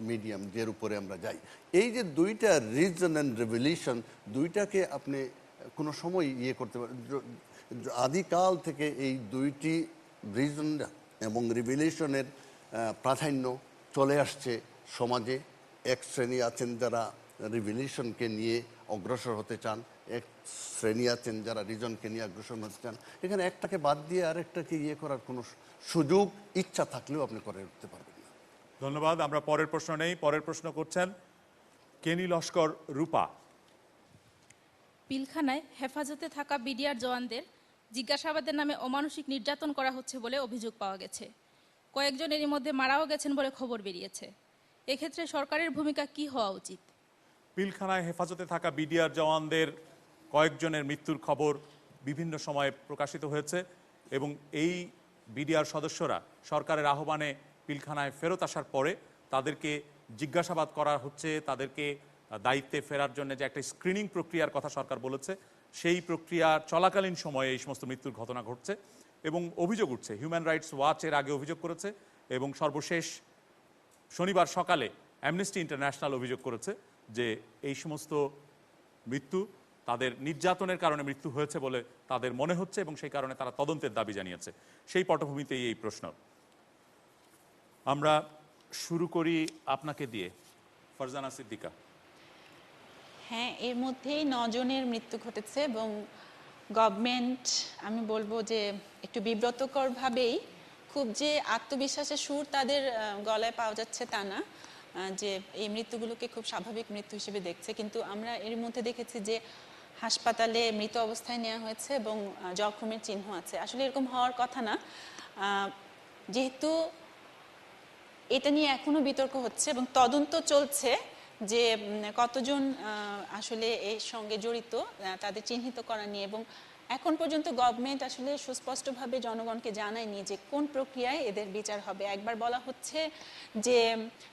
মিডিয়াম, যের উপরে আমরা যাই। এই যে দুইটা রিজন অ্যান্ড রেভলিউশন, দুইটাকে আপনি কোনো সময় করতে পারেন। আদিকাল থেকে এই দুইটি রিজন এবং রিভলিউশনের প্রাধান্য চলে আসছে সমাজে। এক শ্রেণী আছেন যারা রিভলিউশনকে নিয়ে অগ্রসর হতে চান, এক শ্রেণী আছেন যারা রিজনকে নিয়ে অগ্রসর হতে চান। এখানে একটাকে বাদ দিয়ে আরেকটাকে করার কোনো সুযোগ, ইচ্ছা থাকলেও আপনি করে উঠতে পারবেন না। ধন্যবাদ। আমরা পরের প্রশ্ন নেই। পরের প্রশ্ন করছেন কেনি লস্কর রূপা। পিলখানায় হেফাজতে থাকা বিডিআর জওয়ানদের জিজ্ঞাসাবাদের নামে অমানসিক নির্যাতন করা হচ্ছে বলে অভিযোগ পাওয়া গেছে। কয়েকজন এরই মধ্যে মারাও গেছেন বলে খবর বেরিয়েছে। এক্ষেত্রে সরকারের ভূমিকা কি হওয়া উচিত? পিলখানায় হেফাজতে থাকা বিডিআর জওয়ানদের কয়েকজনের মৃত্যুর খবর বিভিন্ন সময়ে প্রকাশিত হয়েছে এবং এই বিডিআর সদস্যরা সরকারের আহ্বানে পিলখানায় ফেরত আসার পরে তাদেরকে জিজ্ঞাসাবাদ করা হচ্ছে। তাদেরকে দায়িত্বে ফেরার জন্য যে একটা স্ক্রিনিং প্রক্রিয়ার কথা সরকার বলেছে, সেই প্রক্রিয়া চলাকালীন সময়ে এই সমস্ত মৃত্যুর ঘটনা ঘটছে এবং অভিযোগ উঠছে। হিউম্যান রাইটস ওয়াচ এর আগে অভিযোগ করেছে এবং সর্বশেষ শনিবার সকালে অ্যামনেস্টি ইন্টারন্যাশনাল অভিযোগ করেছে যে এই সমস্ত মৃত্যু তাদের নির্যাতনের কারণে মৃত্যু হয়েছে বলে তাদের মনে হচ্ছে এবং সেই কারণে তারা তদন্তের দাবি জানিয়েছে। সেই পটভূমিতেই এই প্রশ্ন। আমরা শুরু করি আপনাকে দিয়ে, ফারজানা সিদ্দিকা। হ্যাঁ, এর মধ্যেই 9 জনের মৃত্যু ঘটেছে এবং গভর্নমেন্ট, আমি বলবো যে একটু বিব্রতকরভাবেই, খুব যে আত্মবিশ্বাসের সুর তাদের গলায় পাওয়া যাচ্ছে তা না, যে এই মৃত্যুগুলোকে খুব স্বাভাবিক মৃত্যু হিসেবে দেখছে। কিন্তু আমরা এর মধ্যে দেখেছি যে হাসপাতালে মৃত অবস্থায় নেওয়া হয়েছে এবং জখমের চিহ্ন আছে। আসলে এরকম হওয়ার কথা না। যেহেতু এটা নিয়ে এখনো বিতর্ক হচ্ছে এবং তদন্ত চলছে যে কতজন আসলে এর সঙ্গে জড়িত, তাদের চিহ্নিত করা নিয়ে, এবং এখন পর্যন্ত গভর্নমেন্ট আসলে সুস্পষ্টভাবে জনগণকে জানায়নি যে কোন প্রক্রিয়ায় এদের বিচার হবে। একবার বলা হচ্ছে যে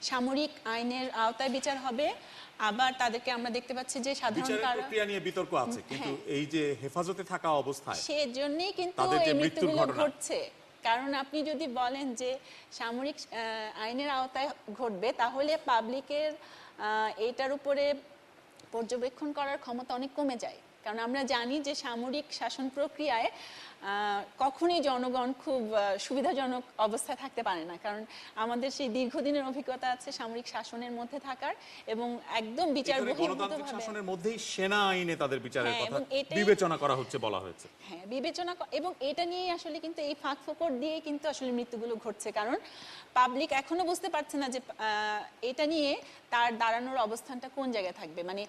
সামরিক আইনের আওতায় বিচার হবে, আবার তাদেরকে আমরা দেখতে পাচ্ছি যে সাধারণ প্রক্রিয়া নিয়ে বিতর্ক আছে, কিন্তু এই যে হেফাজতে থাকা অবস্থায় সেজন্যই কিন্তু এই মৃত্যুগুলো ঘটছে। কারণ আপনি যদি বলেন যে সামরিক আইনের আওতায় ঘটবে, তাহলে পাবলিকের এটার উপরে পর্যবেক্ষণ করার ক্ষমতা অনেক কমে যায়। কারণ আমরা জানি যে সামরিক শাসন প্রক্রিয়ায় কখনোই জনগণ খুব সুবিধাজনক অবস্থায় থাকতে পারে না, কারণ আমাদের সেই দীর্ঘদিনের অভিজ্ঞতা আছে সামরিক শাসনের মধ্যে থাকার, এবং একদম বিচার গণতান্ত্রিক শাসনের মধ্যেই সেনা আইনে তাদের বিচারের কথা এবং বিবেচনা করা হচ্ছে বলা হয়েছে। হ্যাঁ, এবং এটা নিয়ে আসলে কিন্তু এই ফাঁক ফোকর দিয়ে কিন্তু আসলে মৃত্যুগুলো ঘটছে, কারণ পাবলিক এখনো বুঝতে পারছে না যে এটা নিয়ে তার দাঁড়ানোর অবস্থানটা কোন জায়গায় থাকবে। মানে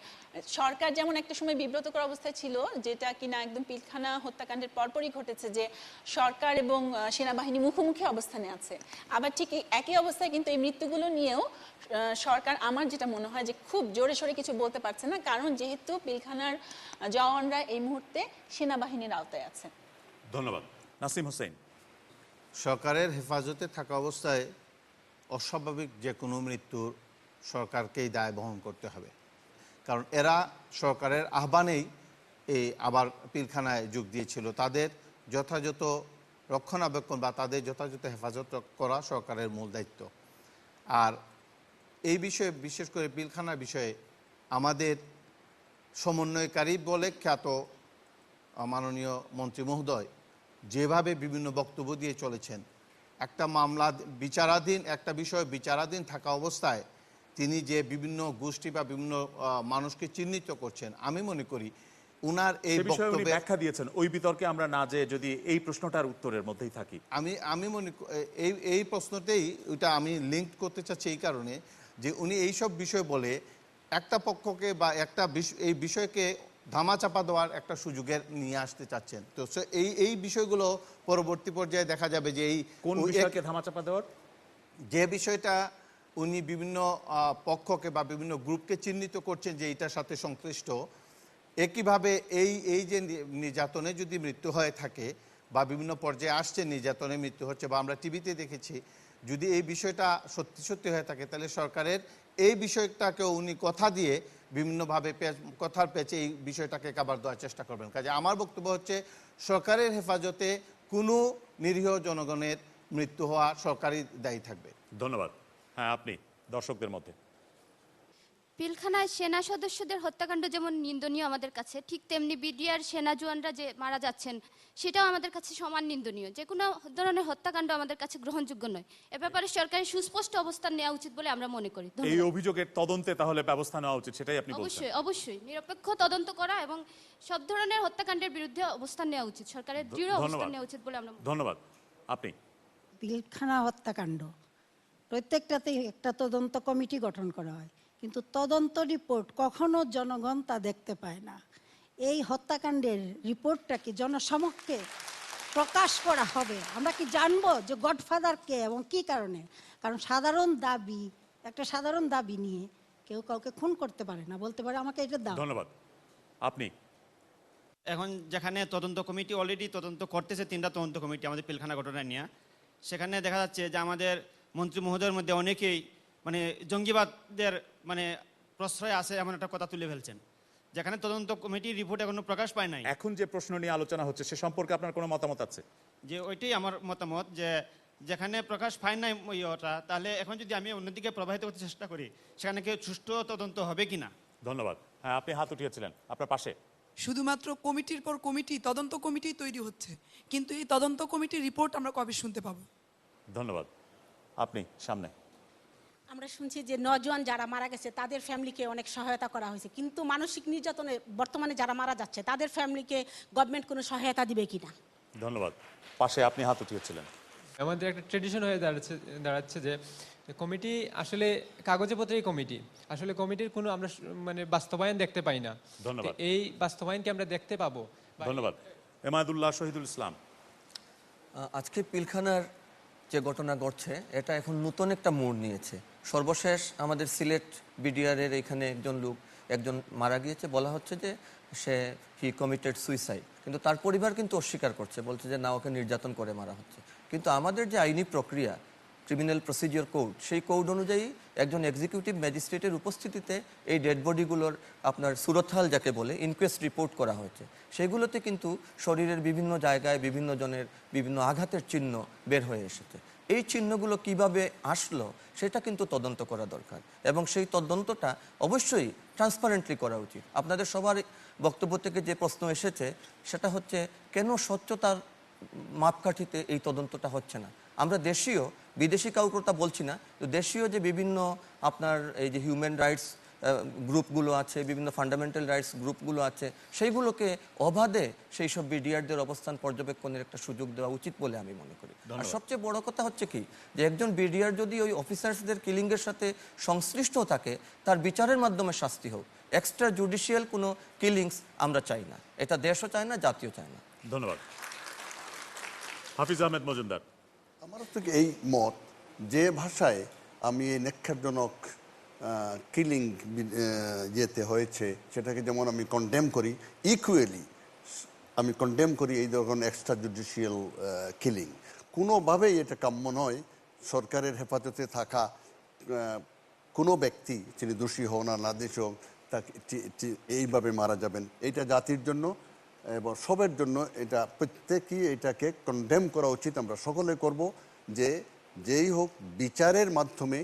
সরকার যেমন একটা সময় বিব্রতকর অবস্থায় ছিল, যেটা কিনা একদম পিলখানা হত্যাকাণ্ডের পরপরই ঘটেছে, যে সরকার এবং সেনাবাহিনী মুখোমুখি অবস্থানে আছে। আবার ঠিক একই অবস্থায় কিন্তু এই মৃত্যুগুলো নিয়েও সরকার, আমার যেটা মনে হয় যে খুব জোরে সোরে কিছু বলতে পারছে না, কারণ যেহেতু পিলখানার জওয়ানরা এই মুহূর্তে সেনাবাহিনীর আওতায় আছে। ধন্যবাদ। নাসিম হোসেন, সরকারের হেফাজতে থাকা অবস্থায় অস্বাভাবিক যে কোনো মৃত্যুর সরকারকেই দায় বহন করতে হবে, কারণ এরা সরকারের আহ্বানেই এই আবার পিলখানায় যোগ দিয়েছিল। তাদের যথাযথ রক্ষণাবেক্ষণ বা তাদের যথাযথ হেফাজত করা সরকারের মূল দায়িত্ব। আর এই বিষয়ে, বিশেষ করে পিলখানার বিষয়ে আমাদের সমন্বয়কারী বলে খ্যাত মাননীয় মন্ত্রী মহোদয় যেভাবে বিভিন্ন বক্তব্য দিয়ে চলেছেন, একটা মামলা বিচারাধীন, একটা বিষয় বিচারাধীন থাকা অবস্থায় তিনি যে বিভিন্ন গোষ্ঠী বা বিভিন্ন মানুষকে চিহ্নিত করছেন, আমি মনে করি উনার এই বক্তব্যে ব্যাখ্যা দিয়েছেন। ওই বিতর্কে আমরা না যে যদি এই প্রশ্নটার উত্তরের মধ্যেই থাকি, আমি মনে এই প্রশ্নতেই ওইটা আমি লিঙ্ক করতে চাচ্ছি এই কারণে যে উনি এইসব বিষয় বলে একটা পক্ষকে বা একটা এই বিষয়কে ধামাচাপা দেওয়ার একটা সুযোগের নিয়ে আসতে চাচ্ছেন। তো এই বিষয়গুলো পরবর্তী পর্যায়ে দেখা যাবে যে এই কোন বিষয়কে ধামাচাপা দেওয়ার, যে বিষয়টা উনি বিভিন্ন পক্ষকে বা বিভিন্ন গ্রুপকে চিহ্নিত করছেন যে এইটার সাথে সংশ্লিষ্ট, একইভাবে এই যে নির্যাতনে যদি মৃত্যু হয়ে থাকে বা বিভিন্ন পর্যায়ে আসছে নির্যাতনে মৃত্যু হচ্ছে বা আমরা টিভিতে দেখেছি, যদি এই বিষয়টা সত্যি সত্যি হয়ে থাকে তাহলে সরকারের এই বিষয়টাকে উনি কথা দিয়ে বিভিন্নভাবে কথার পেঁচে এই বিষয়টাকে কাবার দেওয়ার চেষ্টা করবেন। কাজে আমার বক্তব্য হচ্ছে সরকারের হেফাজতে কোনো নিরীহ জনগণের মৃত্যু হওয়া সরকারি দায়ী থাকবে। ধন্যবাদ। হ্যাঁ, আপনি দর্শকদের মধ্যে। পিলখানায় সেনা সদস্যদের হত্যাকাণ্ড যেমন নিন্দনীয় আমাদের কাছে, ঠিক তেমনি বিডিআর সেনা জওয়ানরা যে মারা যাচ্ছেন সেটাও আমাদের কাছে সমান নিন্দনীয়। যে কোনো ধরনের হত্যাকাণ্ড আমাদের কাছে গ্রহণযোগ্য নয়। এ ব্যাপারে সরকারের সুস্পষ্ট অবস্থান নেওয়া উচিত বলে আমরা মনে করি। এই অভিযোগের তদন্তে তাহলে ব্যবস্থা নেওয়া উচিত, সেটাই আপনি বলছেন? অবশ্যই, অবশ্যই নিরপেক্ষ তদন্ত করা এবং সব ধরনের হত্যাকাণ্ডের বিরুদ্ধে অবস্থান নেওয়া উচিত, সরকারের দৃঢ় অবস্থান নেওয়া উচিত বলে আমরা। ধন্যবাদ। আপনি? পিলখানা হত্যাকাণ্ড প্রত্যেকটাতেই একটা তদন্ত কমিটি গঠন করা হয়, কিন্তু তদন্ত রিপোর্ট কখনো জনগণ তা দেখতে পায় না। এই হত্যাকাণ্ডের রিপোর্টটা কি জনসমক্ষে প্রকাশ করা হবে? আমরা কি জানবো যে গডফাদার কে এবং কি কারণে? কারণ একটা সাধারণ দাবি নিয়ে কেউ কাউকে খুন করতে পারে না, বলতে পারে আমাকে এটা দাও। ধন্যবাদ। আপনি? এখন যেখানে তদন্ত কমিটি অলরেডি তদন্ত করতেছে, 3টা তদন্ত কমিটি আমাদের পিলখানা ঘটনা নিয়ে, সেখানে দেখা যাচ্ছে যে আমাদের মন্ত্রী মহোদয়ের মধ্যে অনেকেই মানে জঙ্গিবাদের মানে প্রশ্রয় আছে এমন একটা কথা তুলে ফেলছেন, যেখানে তদন্ত কমিটির রিপোর্ট এখনো প্রকাশ পায় নাই। এখন যে প্রশ্ন নিয়ে আলোচনা হচ্ছে সে সম্পর্কে আপনার কোনো মতামত আছে? যে ওইটাই আমার মতামত, যে যেখানে প্রকাশ পায় নাই ওটা, তাহলে এখন যদি আমি অন্যদিকে প্রবাহিত করতে চেষ্টা করি সেখানে কি সুষ্ঠু তদন্ত হবে কিনা? ধন্যবাদ। হ্যাঁ, আপনি হাত উঠিয়েছিলেন, আপনার পাশে। শুধুমাত্র কমিটির পর কমিটি, তদন্ত কমিটি তৈরি হচ্ছে, কিন্তু এই তদন্ত কমিটির রিপোর্ট আমরা কবে শুনতে পাবো? ধন্যবাদ। আপনি সামনে। আমরা শুনছি যে নওজোয়ান যারা মারা গেছে তাদের ফ্যামিলিকে অনেক সহায়তা করা হয়েছে, কিন্তু মানসিক নির্যাতনে বর্তমানে যারা মারা যাচ্ছে তাদের ফ্যামিলিকে গভর্নমেন্ট কোনো সহায়তা দিবে কিনা? ধন্যবাদ। পাশে আপনি হাত উঠিয়েছিলেন। আমাদের একটা ট্রেডিশন হয়ে দাঁড়াচ্ছে যে কমিটি আসলে কাগজে পত্রেই কমিটি, আসলে কমিটির কোনো আমরা মানে বাস্তবায়ন দেখতে পাই না। ধন্যবাদ। এই বাস্তবায়নকে আমরা দেখতে পাবো। ধন্যবাদ। এমাদুল্লাহ শহীদুল ইসলাম। আজকে পিলখানার যে ঘটনা ঘটছে এটা এখন নতুন একটা মোড় নিয়েছে। সর্বশেষ আমাদের সিলেট বিডিআরের এখানে একজন মারা গিয়েছে, বলা হচ্ছে যে হি কমিটেড সুইসাইড, কিন্তু তার পরিবার কিন্তু অস্বীকার করছে, বলছে যে না, ওকে নির্যাতন করে মারা হচ্ছে। কিন্তু আমাদের যে আইনি প্রক্রিয়া, ক্রিমিনাল প্রসিডিওর কোড, সেই কোড অনুযায়ী একজন এক্সিকিউটিভ ম্যাজিস্ট্রেটের উপস্থিতিতে এই ডেড বডিগুলোর আপনার সুরতহাল যাকে বলে ইনকোয়েস্ট রিপোর্ট করা হয়েছে। সেগুলোতে কিন্তু শরীরের বিভিন্ন জায়গায় বিভিন্ন জনের বিভিন্ন আঘাতের চিহ্ন বের হয়ে এসেছে। এই চিহ্নগুলো কিভাবে আসলো সেটা কিন্তু তদন্ত করা দরকার, এবং সেই তদন্তটা অবশ্যই ট্রান্সপারেন্টলি করা উচিত। আপনাদের সবার বক্তব্য থেকে যে প্রশ্ন এসেছে সেটা হচ্ছে কেন স্বচ্ছতার মাপকাঠিতে এই তদন্তটা হচ্ছে না। আমরা দেশীয় বিদেশি কাউকে তা বলছি না, তো দেশীয় যে বিভিন্ন আপনার এই যে হিউম্যান রাইটস গ্রুপগুলো আছে, বিভিন্ন ফান্ডামেন্টাল রাইটস গ্রুপগুলো আছে, সেইগুলোকে অবাধে সেই সব বিডিআরদের অবস্থান পর্যবেক্ষণের একটা সুযোগ দেওয়া উচিত বলে আমি মনে করি। আর সবচেয়ে বড় কথা হচ্ছে কি, যে একজন বিডিআর যদি ওই অফিসার্সদের কিলিংয়ের সাথে সংশ্লিষ্ট থাকে, তার বিচারের মাধ্যমে শাস্তি হোক। এক্সট্রা জুডিশিয়াল কোনো কিলিংস আমরা চাই না, এটা দেশও চায় না, জাতীয় চায় না। ধন্যবাদ। হাফিজ আহমেদ মজুমদার। আমার থেকে এই মত, যে ভাষায় আমি এই নেক্ষারজনক কিলিং যেতে হয়েছে সেটাকে যেমন আমি কন্ডেম করি, ইকুয়ালি আমি কন্ডেম করি এই ধরনের এক্সট্রা জুডিশিয়াল কিলিং। কোনোভাবেই এটা কাম্য নয়। সরকারের হেফাজতে থাকা কোনো ব্যক্তি, তিনি দোষী হোক না দোষী হোক, তাকে এইভাবে মারা যাবেন, এটা জাতির জন্য এবং সবের জন্য এটা প্রত্যেকেই এটাকে কন্ডেম করা উচিত। আমরা সকলে করব যে যেই হোক বিচারের মাধ্যমে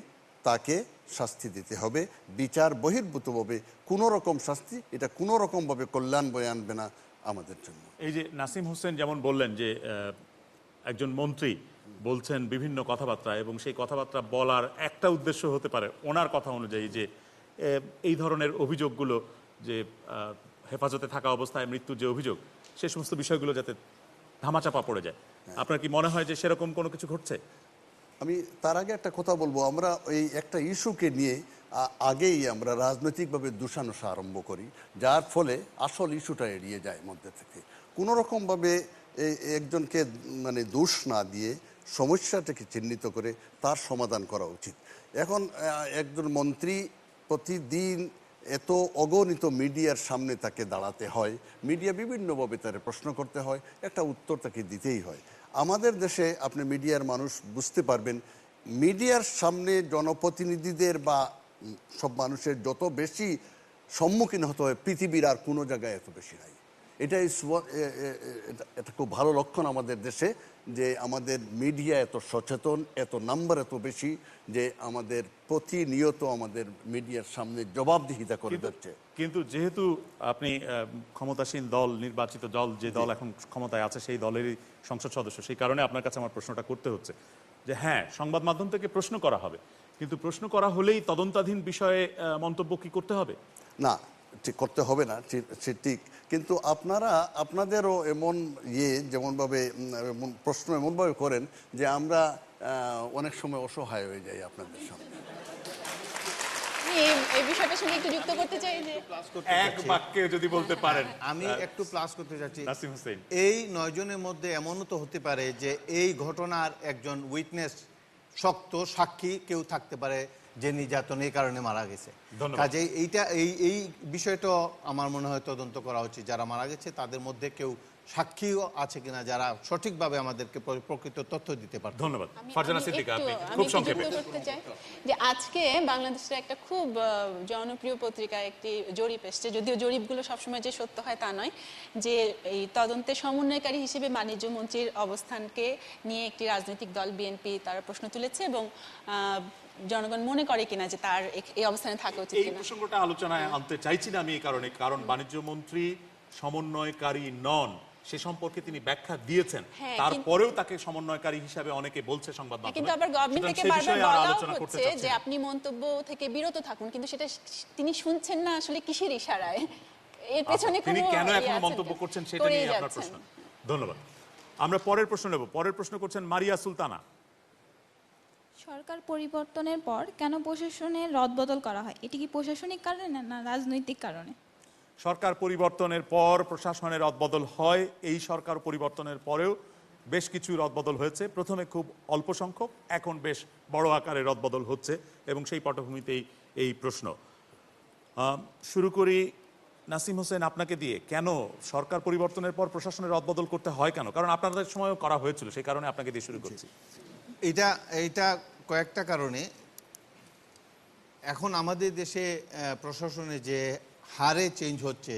তাকে শাস্তি দিতে হবে, বিচার বহির্ভূতভাবে কোনো রকম শাস্তি এটা কোনো রকমভাবে কল্যাণ বয়ে আনবে না আমাদের জন্য। এই যে নাসিম হোসেন যেমন বললেন যে একজন মন্ত্রী বলছেন বিভিন্ন কথাবার্তা, এবং সেই কথাবার্তা বলার একটা উদ্দেশ্য হতে পারে ওনার কথা অনুযায়ী যে এই ধরনের অভিযোগগুলো, যে হেফাজতে থাকা অবস্থায় মৃত্যুর যে অভিযোগ, সে সমস্ত বিষয়গুলো যাতে ধামাচাপা পড়ে যায়। আপনার কি মনে হয় যে সেরকম কোনো কিছু ঘটছে? আমি তার আগে একটা কথা বলবো, আমরা এই একটা ইস্যুকে নিয়ে আগেই আমরা রাজনৈতিকভাবে দুষানোসা আরম্ভ করি, যার ফলে আসল ইস্যুটা এড়িয়ে যায় মধ্যে থেকে। কোনো রকমভাবে একজনকে মানে দোষ না দিয়ে সমস্যাটাকে চিহ্নিত করে তার সমাধান করা উচিত। এখন একজন মন্ত্রী প্রতিদিন এত অগণিত মিডিয়ার সামনে তাকে দাঁড়াতে হয়, মিডিয়া বিভিন্নভাবে তার প্রশ্ন করতে হয়, একটা উত্তর তাকে দিতেই হয়। আমাদের দেশে আপনি মিডিয়ার মানুষ বুঝতে পারবেন, মিডিয়ার সামনে জনপ্রতিনিধিদের বা সব মানুষের যত বেশি সম্মুখীন হতে হয় পৃথিবীর আর কোনো জায়গায় এত বেশি নাই। এটাই এটা খুব ভালো লক্ষণ আমাদের দেশে, যে আমাদের মিডিয়া এত সচেতন, এত নাম্বার এত বেশি, যে আমাদের প্রতিনিয়ত আমাদের মিডিয়ার সামনে জবাবদিহিতা করে যাচ্ছে। কিন্তু যেহেতু আপনি ক্ষমতাসীন দল, নির্বাচিত দল, যে দল এখন ক্ষমতায় আছে সেই দলেরই সংসদ সদস্য, সেই কারণে আপনার কাছে আমার প্রশ্নটা করতে হচ্ছে যে হ্যাঁ, সংবাদ মাধ্যম থেকে প্রশ্ন করা হবে, কিন্তু প্রশ্ন করা হলেই তদন্তাধীন বিষয়ে মন্তব্য কি করতে হবে? না, ঠিক করতে হবে না, সে ঠিক, কিন্তু আপনাদেরও এমন যেমনভাবে প্রশ্ন এমনভাবে করেন যে আমরা অনেক সময় অসহায় হয়ে যাই আপনাদের সামনে। এই বিষয়টার সঙ্গে একটু যুক্ত করতে চাই যে এক বাক্যে যদি বলতে পারেন। আমি একটু প্লাস করতে চাচ্ছি। নাসিম হোসেন, এই 9 জনের মধ্যে এমনও তো হতে পারে যে এই ঘটনার একজন উইটনেস, শক্ত সাক্ষী কেউ থাকতে পারে যে নির্যাতনের কারণে মারা গেছে। কাজেই এই বিষয়টা আমার মনে হয় তদন্ত করা উচিত। যারা মারা গেছে তাদের মধ্যে কেউ সাক্ষীও আছে কিনা যারা সঠিকভাবে আমাদেরকে প্রকৃত তথ্য দিতে পারে। ধন্যবাদ। ফারজানা সিদ্দিকা, আপনি খুব সংক্ষেপে করতে চাই যে আজকে বাংলাদেশের একটা খুব জনপ্রিয় পত্রিকায় একটি জরিপ এসেছে, যদিও জরিপগুলো সবসময় যে সত্য হয় তা নয়, যে এই তদন্তের সমন্বয়কারী হিসেবে বাণিজ্য মন্ত্রীর অবস্থানকে নিয়ে একটি রাজনৈতিক দল বিএনপি তারা প্রশ্ন তুলেছে, এবং জনগণ মনে করে কিনা যে তার এই অবস্থানে থাকা উচিত কিনা। এই প্রসঙ্গটা আলোচনায় আনতে চাইছি না আমি এই কারণে, কারণ বাণিজ্য মন্ত্রী সমন্বয়কারী নন, সে সম্পর্কে তিনি ব্যাখ্যা দিয়েছেন, তারপরেও তাকে সমন্বয়কারী হিসাবে অনেকে বলছে সংবাদ মাধ্যমে। কিন্তু আবার গভর্নমেন্ট থেকে বারবার বলা হচ্ছে যে আপনি মন্তব্য থেকে বিরত থাকুন, কিন্তু সেটা তিনি শুনছেন না আসলে কিসের ইশারায়, এর পেছনে তিনি কেন এখন মন্তব্য করছেন সেটা নিয়ে আপনার প্রশ্ন। ধন্যবাদ। আমরা পরের প্রশ্ন নেব। পরের প্রশ্ন করছেন মারিয়া সুলতানা। সরকার পরিবর্তনের পর কেন প্রশাসনের রদবদল করা হয়? এটি কি প্রশাসনিক কারণে না রাজনৈতিক কারণে? সরকার পরিবর্তনের পর প্রশাসনের রদবদল হয়। এই সরকার পরিবর্তনের পরেও বেশ কিছু রদবদল হয়েছে। প্রথমে খুব অল্প সংখ্যক, এখন বেশ বড় আকারে রদবদল হচ্ছে, এবং সেই পটভূমিতেই এই প্রশ্ন। শুরু করি নাসিম হোসেন আপনাকে দিয়ে। কেন সরকার পরিবর্তনের পর প্রশাসনের রদবদল করতে হয় কেন? কারণ আপনাদের সময়ও করা হয়েছিল, সেই কারণে আপনাকে দিয়ে শুরু করছি। এইটা কয়েকটা কারণে। এখন আমাদের দেশে প্রশাসনে যে হারে চেঞ্জ হচ্ছে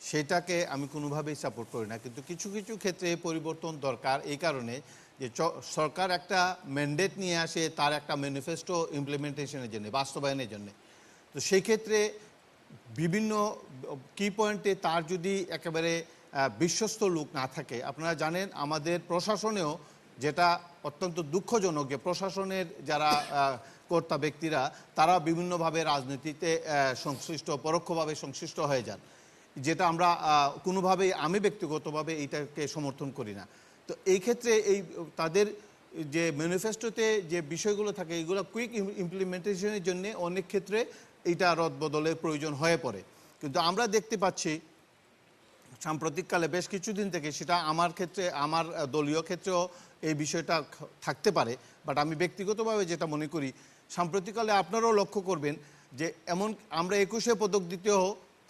সেটাকে আমি কোনোভাবেই সাপোর্ট করি না, কিন্তু কিছু কিছু ক্ষেত্রে পরিবর্তন দরকার। এই কারণে যে সরকার একটা ম্যান্ডেট নিয়ে আসে তার একটা ম্যানিফেস্টো ইমপ্লিমেন্টেশনের জন্য, বাস্তবায়নের জন্য। তো সেই ক্ষেত্রে বিভিন্ন কি পয়েন্টে তার যদি একেবারে বিশ্বস্ত লোক না থাকে, আপনারা জানেন আমাদের প্রশাসনেও যেটা অত্যন্ত দুঃখজনক যে প্রশাসনের যারা কর্তা ব্যক্তিরা তারা বিভিন্নভাবে রাজনীতিতে সংশ্লিষ্ট, পরোক্ষভাবে সংশ্লিষ্ট হয়ে যান, যেটা আমরা কোনোভাবেই, আমি ব্যক্তিগতভাবে এইটাকে সমর্থন করি না। তো এই ক্ষেত্রে এই তাদের যে ম্যানিফেস্টোতে যে বিষয়গুলো থাকে এগুলো কুইক ইমপ্লিমেন্টেশনের জন্য অনেক ক্ষেত্রে এইটা রদবদলের প্রয়োজন হয়ে পড়ে। কিন্তু আমরা দেখতে পাচ্ছি সাম্প্রতিককালে বেশ কিছুদিন থেকে, সেটা আমার ক্ষেত্রে, আমার দলীয় ক্ষেত্রেও এই বিষয়টা থাকতে পারে, বাট আমি ব্যক্তিগতভাবে যেটা মনে করি, সাম্প্রতিককালে আপনারাও লক্ষ্য করবেন যে এমন আমরা 21শে পদক দিতেও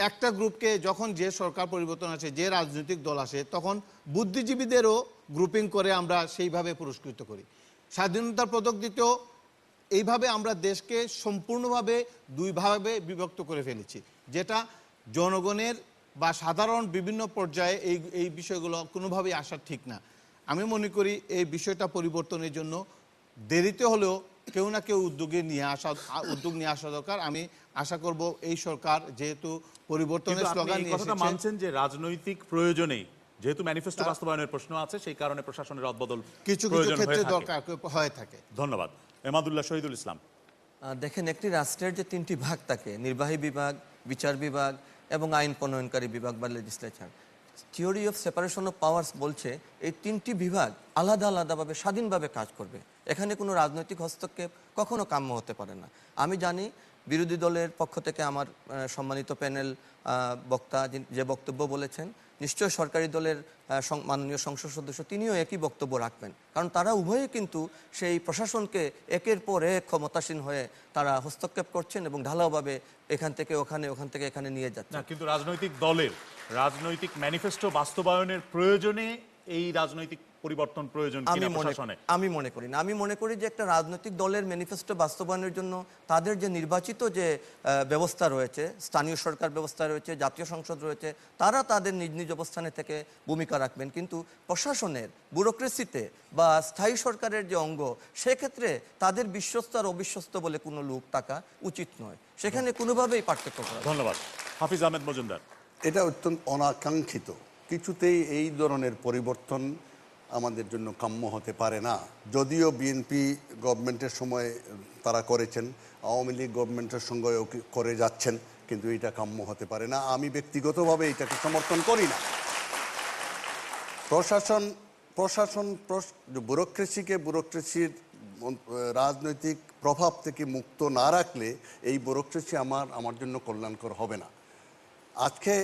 একটা গ্রুপকে, যখন যে সরকার পরিবর্তন আসে, যে রাজনৈতিক দল আসে, তখন বুদ্ধিজীবীদেরও গ্রুপিং করে আমরা সেইভাবে পুরস্কৃত করি। স্বাধীনতার পদক দিতেও এইভাবে আমরা দেশকে সম্পূর্ণভাবে দুই ভাবে বিভক্ত করে ফেলেছি, যেটা জনগণের বা সাধারণ বিভিন্ন পর্যায়ে এই বিষয়গুলো কোনোভাবেই আসা ঠিক না। আমি মনে করি এই বিষয়টা পরিবর্তনের জন্য দেরিতে হলেও কেউ না কেউ উদ্যোগ নিয়ে আসা দরকার। আমি আশা করব এই সরকার যেহেতু পরিবর্তনের স্লোগান নিয়ে এসেছে, মানছেন যে রাজনৈতিক প্রয়োজনেই, যেহেতু ম্যানিফেস্টো বাস্তবায়নের প্রশ্ন আছে, সেই কারণে প্রশাসনের রদবদল কিছু কিছু ক্ষেত্রে দরকার হয়ে থাকে। ধন্যবাদ। এমাদুল্লাহ শহীদুল ইসলাম। দেখেন, একটি রাষ্ট্রের যে 3টি ভাগ থাকে, নির্বাহী বিভাগ, বিচার বিভাগ এবং আইন প্রণয়নকারী বিভাগ বা legislature, theory of separation of powers বলছে এই 3টি বিভাগ আলাদা আলাদাভাবে স্বাধীনভাবে কাজ করবে। এখানে কোনো রাজনৈতিক হস্তক্ষেপ কখনো কাম্য হতে পারে না। আমি জানি বিরোধী দলের পক্ষ থেকে আমার সম্মানিত প্যানেল বক্তা যে বক্তব্য বলেছেন, নিশ্চয় সরকারি দলের মাননীয় সংসদ সদস্য তিনিও একই বক্তব্য রাখবেন, কারণ তারা উভয়ই কিন্তু সেই প্রশাসনকে একের পর এক ক্ষমতাসীন হয়ে তারা হস্তক্ষেপ করছেন এবং ঢালাওভাবে এখান থেকে ওখানে, ওখান থেকে এখানে নিয়ে যাচ্ছেন। কিন্তু রাজনৈতিক দলের রাজনৈতিক ম্যানিফেস্টো বাস্তবায়নের প্রয়োজনে এই রাজনৈতিক পরিবর্তন প্রয়োজন কিনা প্রশাসনে? আমি মনে করি না। আমি মনে করি যে একটা রাজনৈতিক দলের ম্যানিফেস্টো বাস্তবায়নের জন্য তাদের যে নির্বাচিত যে ব্যবস্থা রয়েছে, স্থানীয় সরকার ব্যবস্থা রয়েছে, জাতীয় সংসদ রয়েছে, তারা তাদের নিজ নিজ অবস্থানে থেকে ভূমিকা রাখবেন। কিন্তু প্রশাসনের ব্যুরোক্রেসিতে বা স্থায়ী সরকারের যে অঙ্গ, সেক্ষেত্রে তাদের বিশ্বস্ত আর অবিশ্বস্ত বলে কোনো লোক থাকা উচিত নয়। সেখানে কোনোভাবেই পার্থক্য করা। ধন্যবাদ। হাফিজ আহমেদ মজুমদার। এটা অত্যন্ত অনাকাঙ্ক্ষিত, কিছুতেই এই ধরনের পরিবর্তন আমাদের জন্য কাম্য হতে পারে না। যদিও বিএনপি গভর্নমেন্টের সময় তারা করেছেন, আওয়ামী লীগ গভর্নমেন্টের সঙ্গেও করে যাচ্ছেন, কিন্তু এটা কাম্য হতে পারে না। আমি ব্যক্তিগতভাবে এটাকে সমর্থন করি না। প্রশাসন ব্যুরোক্রেসির রাজনৈতিক প্রভাব থেকে মুক্ত না রাখলে এই ব্যুরোক্রেসি আমার জন্য কল্যাণকর হবে না। আজকে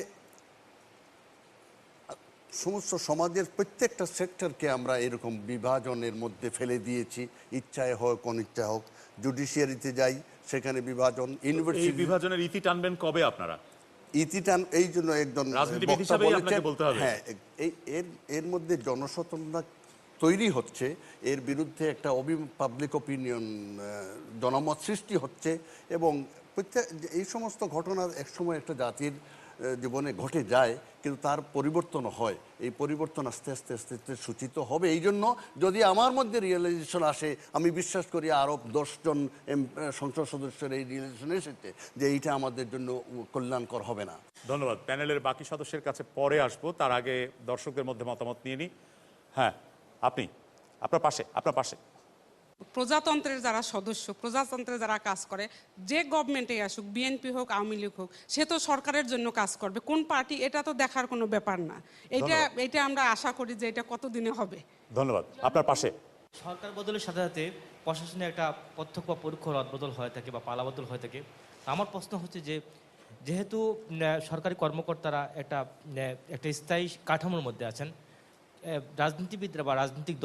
সমস্ত সমাজের প্রত্যেকটা সেক্টরকে আমরা এরকম বিভাজনের মধ্যে ফেলে দিয়েছি, ইচ্ছায় হোক অনিচ্ছায় হোক। জুডিশিয়ারিতে যাই, সেখানে বিভাজন। ইউনিভার্সিটি বিভাজনের ইতি টানবেন কবে আপনারা? ইতি টান এই জন্য একজন রাজনীতিবিদ হিসেবেই আপনাকে বলতে হবে। হ্যাঁ, এর মধ্যে জনসচেতনতা তৈরি হচ্ছে, এর বিরুদ্ধে একটা পাবলিক অপিনিয়ন, জনমত সৃষ্টি হচ্ছে, এবং এই সমস্ত ঘটনা একসময় একটা জাতির জীবনে ঘটে যায়, কিন্তু তার পরিবর্তন হয়। এই পরিবর্তন আস্তে আস্তে আস্তে আস্তে সূচিত হবে। এই জন্য যদি আমার মধ্যে রিয়েলাইজেশন আসে, আমি বিশ্বাস করি আরও 10 জন সংসদ সদস্যের এই রিয়েলাইজেশন এসেছে যে এইটা আমাদের জন্য কল্যাণকর হবে না। ধন্যবাদ। প্যানেলের বাকি সদস্যের কাছে পরে আসবো, তার আগে দর্শকদের মধ্যে মতামত নিয়ে নিই। হ্যাঁ, আপনার পাশে প্রজাতন্ত্রের যারা সদস্য, প্রজাতন্ত্রে যারা কাজ করে, যে গভর্নমেন্টে আসুক, বিএনপি হোক, আওয়ামী লীগ হোক, সে তো সরকারের জন্য কাজ করবে। কোন পার্টি, এটা তো দেখার কোনো ব্যাপার না। এটা আমরা আশা করি যে এটা কতদিনে হবে। ধন্যবাদ। আপনার পাশে। সরকার বদলের সাথে সাথে প্রশাসনে একটা প্রত্যক্ষ বা পরোক্ষ রদবদল হয়ে থাকে বা পালাবদল হয়ে থাকে। আমার প্রশ্ন হচ্ছে যে, যেহেতু সরকারি কর্মকর্তারা একটা স্থায়ী কাঠামোর মধ্যে আছেন, রাজনীতিবিদরা বা রাজনৈতিক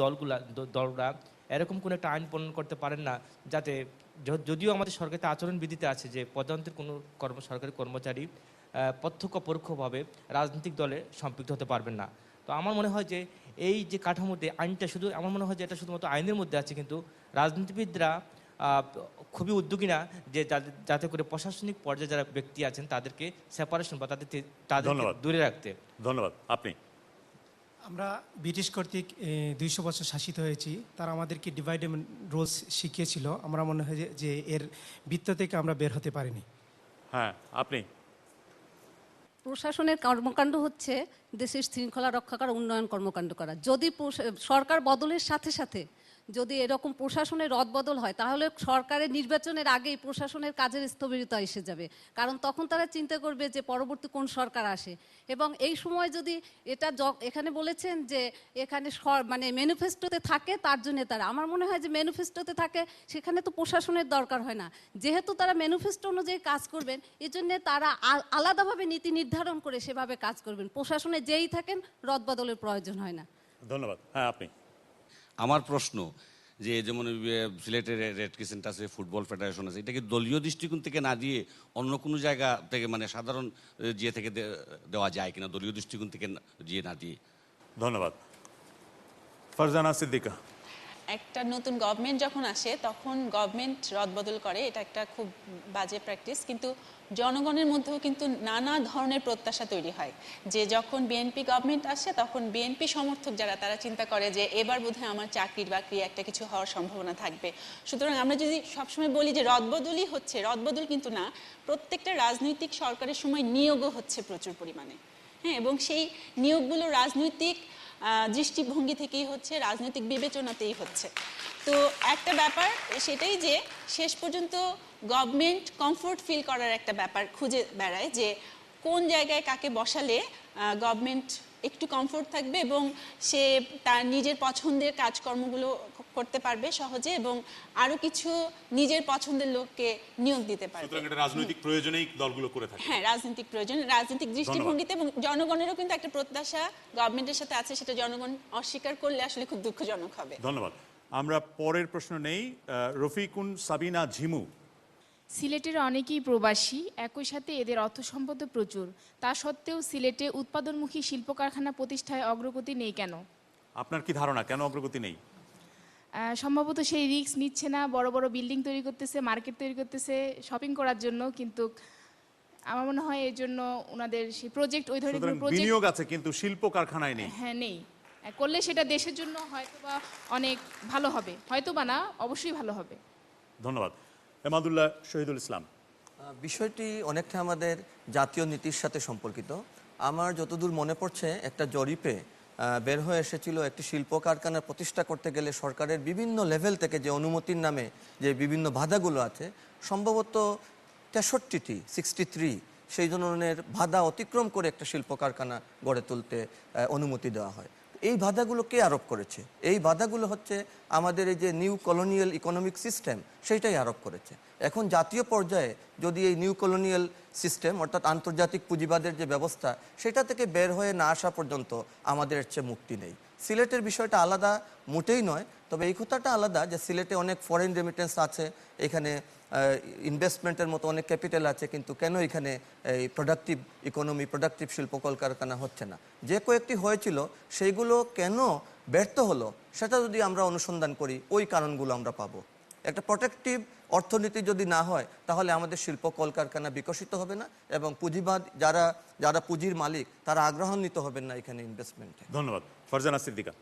দলরা এরকম কোনো একটা আইন প্রণয়ন করতে পারেন না, যাতে, যদিও আমাদের সরকারি আচরণবিধিতে আছে যে পদান্তের কোনো সরকারি কর্মচারী প্রত্যক্ষ পরোক্ষভাবে রাজনৈতিক দলে সম্পৃক্ত হতে পারবেন না। তো আমার মনে হয় যে এই যে কাঠামোতে আইনটা আমার মনে হয় যে এটা শুধুমাত্র আইনের মধ্যে আছে, কিন্তু রাজনীতিবিদরা খুবই উদ্যোগী না যে যাতে করে প্রশাসনিক পর্যায়ে যারা ব্যক্তি আছেন তাদেরকে সেপারেশন বা তাদের দূরে রাখতে। ধন্যবাদ। আপনি? আমরা ব্রিটিশ কর্তৃক 200 বছর শাসিত হয়েছি, তারা আমাদেরকে ডিভাইড এন্ড রুলস শিখিয়েছিল। আমরা মনে হয় যে এর বৃত্ত থেকে আমরা বের হতে পারিনি। হ্যাঁ, আপনি? প্রশাসনের কর্মকাণ্ড হচ্ছে দেশের শৃঙ্খলা রক্ষা করা, উন্নয়ন কর্মকাণ্ড করা। যদি সরকার বদলের সাথে সাথে যদি এরকম প্রশাসনের রদবদল হয়, তাহলে সরকারের নির্বাচনের আগেই প্রশাসনের কাজের স্থবিরতা এসে যাবে। কারণ তখন তারা চিন্তা করবে যে পরবর্তী কোন সরকার আসে। এবং এই সময় যদি এটা এখানে বলেছেন যে এখানে মানে ম্যানিফেস্টোতে থাকে, তার জন্য তারা, আমার মনে হয় যে ম্যানিফেস্টোতে থাকে সেখানে তো প্রশাসনের দরকার হয় না। যেহেতু তারা ম্যানিফেস্টো অনুযায়ী কাজ করবেন, এই জন্যে তারা আলাদাভাবে নীতি নির্ধারণ করে সেভাবে কাজ করবেন। প্রশাসনে যেই থাকেন রদবদলের প্রয়োজন হয় না। ধন্যবাদ। হ্যাঁ, আপনি। আমার প্রশ্ন যে যেমন সিলেটের রেড ক্রিসেন্ট আছে, ফুটবল ফেডারেশন আছে, এটাকে দলীয় দৃষ্টিকোণ থেকে না দিয়ে অন্য কোনো জায়গা থেকে মানে সাধারণ জিয়ে থেকে দেওয়া যায় কিনা, দলীয় দৃষ্টিকোণ থেকে জিয়ে না দিয়ে? ধন্যবাদ। ফারজানা সিদ্দিকা। একটা নতুন গভর্নমেন্ট যখন আসে তখন গভর্নমেন্ট রদবদল করে, এটা একটা খুব বাজে প্র্যাকটিস। কিন্তু জনগণের মধ্যেও কিন্তু নানা ধরনের প্রত্যাশা তৈরি হয় যে যখন বিএনপি গভর্নমেন্ট আসে তখন বিএনপি সমর্থক যারা তারা চিন্তা করে যে এবার বোধহয় আমার চাকরির বাকরি একটা কিছু হওয়ার সম্ভাবনা থাকবে। সুতরাং আমরা যদি সবসময় বলি যে রদবদলই হচ্ছে, রদবদল কিন্তু না, প্রত্যেকটা রাজনৈতিক সরকারের সময় নিয়োগও হচ্ছে প্রচুর পরিমাণে। হ্যাঁ, এবং সেই নিয়োগগুলো রাজনৈতিক দৃষ্টিভঙ্গি থেকেই হচ্ছে, রাজনৈতিক বিবেচনাতেই হচ্ছে। তো একটা ব্যাপার সেটাই যে শেষ পর্যন্ত গভর্নমেন্ট কমফোর্ট ফিল করার একটা ব্যাপার খুঁজে বেড়ায় যে কোন জায়গায় কাকে বসালে গভর্নমেন্ট একটু কমফোর্ট থাকবে এবং সে তার নিজের পছন্দের কাজকর্মগুলো করতে পারবে সহজে এবং আরো কিছু নিজের পছন্দের লোককে নিয়োগ দিতে পারবে। সুতরাং এটা রাজনৈতিক প্রয়োজনেই দলগুলো করে থাকে। হ্যাঁ, রাজনৈতিক প্রয়োজন, রাজনৈতিক দৃষ্টিভঙ্গিতে, এবং জনগণেরও কিন্তু একটা প্রত্যাশা গভর্নমেন্টের সাথে আছে, সেটা জনগণ অস্বীকার করলে আসলে খুব দুঃখজনক হবে। ধন্যবাদ। আমরা পরের প্রশ্ন নেই। রফিকুন সাবিনা ঝিমু। সিলেটের অনেকেই প্রবাসী, একই সাথে এদের অর্থ সম্পদ প্রচুর। তা সত্ত্বেও সিলেটে উৎপাদনমুখী শিল্প কারখানা প্রতিষ্ঠায় অগ্রগতি নেই কেন? আপনার কি ধারণা কেন অগ্রগতি নেই? সম্ভবত সেই রিস্ক নিচ্ছে না, বড় বড় বিল্ডিং তৈরি করতেছে, মার্কেট তৈরি করতেছে শপিং করার জন্য, কিন্তু আমার মনে হয় এই জন্য ওনাদের সেই প্রজেক্ট, ওই ধরনের কোনো প্রজেক্ট, বিনিয়োগ আছে কিন্তু শিল্প কারখানায় নেই। হ্যাঁ, নেই। করলে সেটা দেশের জন্য হয়তোবা অনেক ভালো হবে, হয়তোবা না, অবশ্যই ভালো হবে। ধন্যবাদ। এমাদুল্লাহ শহীদুল ইসলাম। বিষয়টি অনেকটা আমাদের জাতীয় নীতির সাথে সম্পর্কিত। আমার যতদূর মনে পড়ছে, একটা জরিপে বের হয়ে এসেছিল একটি শিল্প কারখানা প্রতিষ্ঠা করতে গেলে সরকারের বিভিন্ন লেভেল থেকে যে অনুমতির নামে যে বিভিন্ন বাধাগুলো আছে, সম্ভবত 63টি 63 সেই ধরনের বাধা অতিক্রম করে একটা শিল্প কারখানা গড়ে তুলতে অনুমতি দেওয়া হয়। এই বাধাগুলো কে আরোপ করেছে? এই বাধাগুলো হচ্ছে আমাদের এই যে নিউ কলোনিয়াল ইকোনমিক সিস্টেম, সেইটাই আরোপ করেছে। এখন জাতীয় পর্যায়ে যদি এই নিউ কলোনিয়াল সিস্টেম অর্থাৎ আন্তর্জাতিক পুঁজিবাদের যে ব্যবস্থা, সেটা থেকে বের হয়ে না আসা পর্যন্ত আমাদের হচ্ছে মুক্তি নেই। সিলেটের বিষয়টা আলাদা মোটেই নয়, তবে এই কথাটা আলাদা যে সিলেটে অনেক ফরেন রেমিটেন্স আছে, এখানে ইনভেস্টমেন্টের মতো অনেক ক্যাপিটাল আছে, কিন্তু কেন এখানে এই প্রোডাক্টিভ ইকোনমি, প্রোডাক্টিভ শিল্প কলকারখানা হচ্ছে না? যে কয়েকটি হয়েছিল সেইগুলো কেন ব্যর্থ হলো সেটা যদি আমরা অনুসন্ধান করি, ওই কারণগুলো আমরা পাবো। একটা প্রোটেক্টিভ অর্থনীতি যদি না হয় তাহলে আমাদের শিল্প কলকারখানা বিকশিত হবে না এবং পুঁজিবাদ যারা পুঁজির মালিক তারা আগ্রহান্বিত হবেন না এখানে ইনভেস্টমেন্টে। ধন্যবাদ। ফারজানা সিদ্দিকা।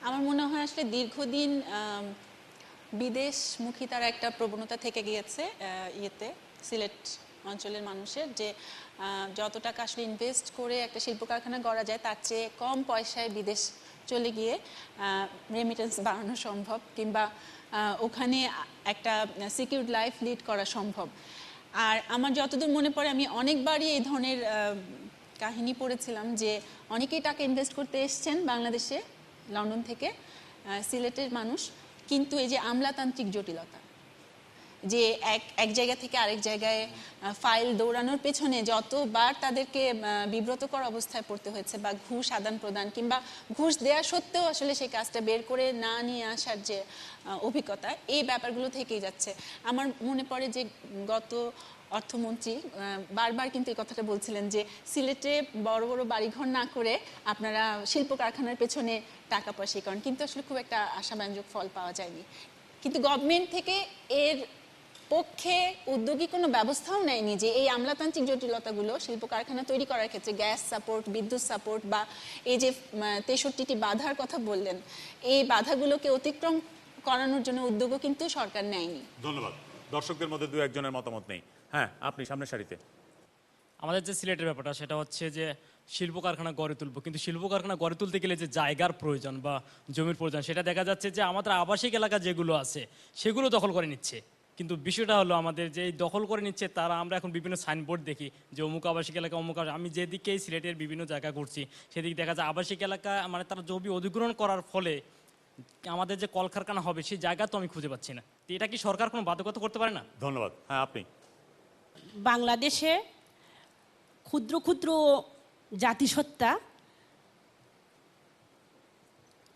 আমার মনে হয় আসলে দীর্ঘদিন বিদেশমুখী তার একটা প্রবণতা থেকে গিয়েছে ইয়েতে, সিলেট অঞ্চলের মানুষের, যে যত টাকা আসলে ইনভেস্ট করে একটা শিল্প কারখানা গড়া যায় তার চেয়ে কম পয়সায় বিদেশ চলে গিয়ে রেমিটেন্স বাড়ানো সম্ভব, কিংবা ওখানে একটা সিকিউরড লাইফ লিড করা সম্ভব। আর আমার যতদূর মনে পড়ে, আমি অনেকবারই এই ধরনের কাহিনী পড়েছিলাম যে অনেকেই টাকা ইনভেস্ট করতে এসছেন বাংলাদেশে লন্ডন থেকে, সিলেটের মানুষ, কিন্তু এই যে আমলাতান্ত্রিক জটিলতা, যে এক জায়গা থেকে আরেক জায়গায় ফাইল দৌড়ানোর পেছনে যতবার তাদেরকে বিব্রতকর অবস্থায় পড়তে হয়েছে, বা ঘুষ আদান প্রদান কিংবা ঘুষ দেওয়া সত্ত্বেও আসলে সেই কাজটা বের করে না নিয়ে আসার যে অভিজ্ঞতা, এই ব্যাপারগুলো থেকেই যাচ্ছে। আমার মনে পড়ে যে গত অর্থমন্ত্রী বারবার কিন্তু এই কথাটা বলছিলেন যে সিলেটে বড় বড় বাড়িঘর না করে আপনারা শিল্প কারখানার পেছনে টাকা পয়সা করেন, কিন্তু আসলে খুব একটা আশাব্যঞ্জক ফল পাওয়া যায়নি। কিন্তু গভর্নমেন্ট থেকে এর পক্ষে উদ্যোগী কোনো ব্যবস্থাও নেয়নি যে এই আমলাতান্ত্রিক জটিলতাগুলো শিল্প কারখানা তৈরি করার ক্ষেত্রে গ্যাস সাপোর্ট, বিদ্যুৎ সাপোর্ট, বা এই যে 63টি বাধার কথা বললেন, এই বাধাগুলোকে অতিক্রম করানোর জন্য উদ্যোগও কিন্তু সরকার নেয়নি। ধন্যবাদ। দর্শকদের মধ্যে দু একজনের মতামত নেই। হ্যাঁ, আপনি সামনের সারিতে। আমাদের যে সিলেটের ব্যাপারটা সেটা হচ্ছে যে শিল্প কারখানা গড়ে তুলবো, কিন্তু শিল্প কারখানা গড়ে তুলতে গেলে যে জায়গার প্রয়োজন বা জমির প্রয়োজন, সেটা দেখা যাচ্ছে যে আমাদের আবাসিক এলাকা যেগুলো আছে সেগুলো দখল করে নিচ্ছে। কিন্তু বিষয়টা হলো আমাদের যে এই দখল করে নিচ্ছে তারা, আমরা এখন বিভিন্ন সাইনবোর্ড দেখি যে অমুক আবাসিক এলাকা অমুক আমি যেদিকেই সিলেটের বিভিন্ন জায়গা ঘুরছি সেদিকে দেখা যায় আবাসিক এলাকা মানে তারা জমি অধিগ্রহণ করার ফলে আমাদের যে কলকারখানা হবে সেই জায়গা তো আমি খুঁজে পাচ্ছি না। তো এটা কি সরকার কোনো বাধ্যকতা করতে পারে না? ধন্যবাদ। হ্যাঁ, আপনি। বাংলাদেশে ক্ষুদ্র ক্ষুদ্র জাতিসত্তা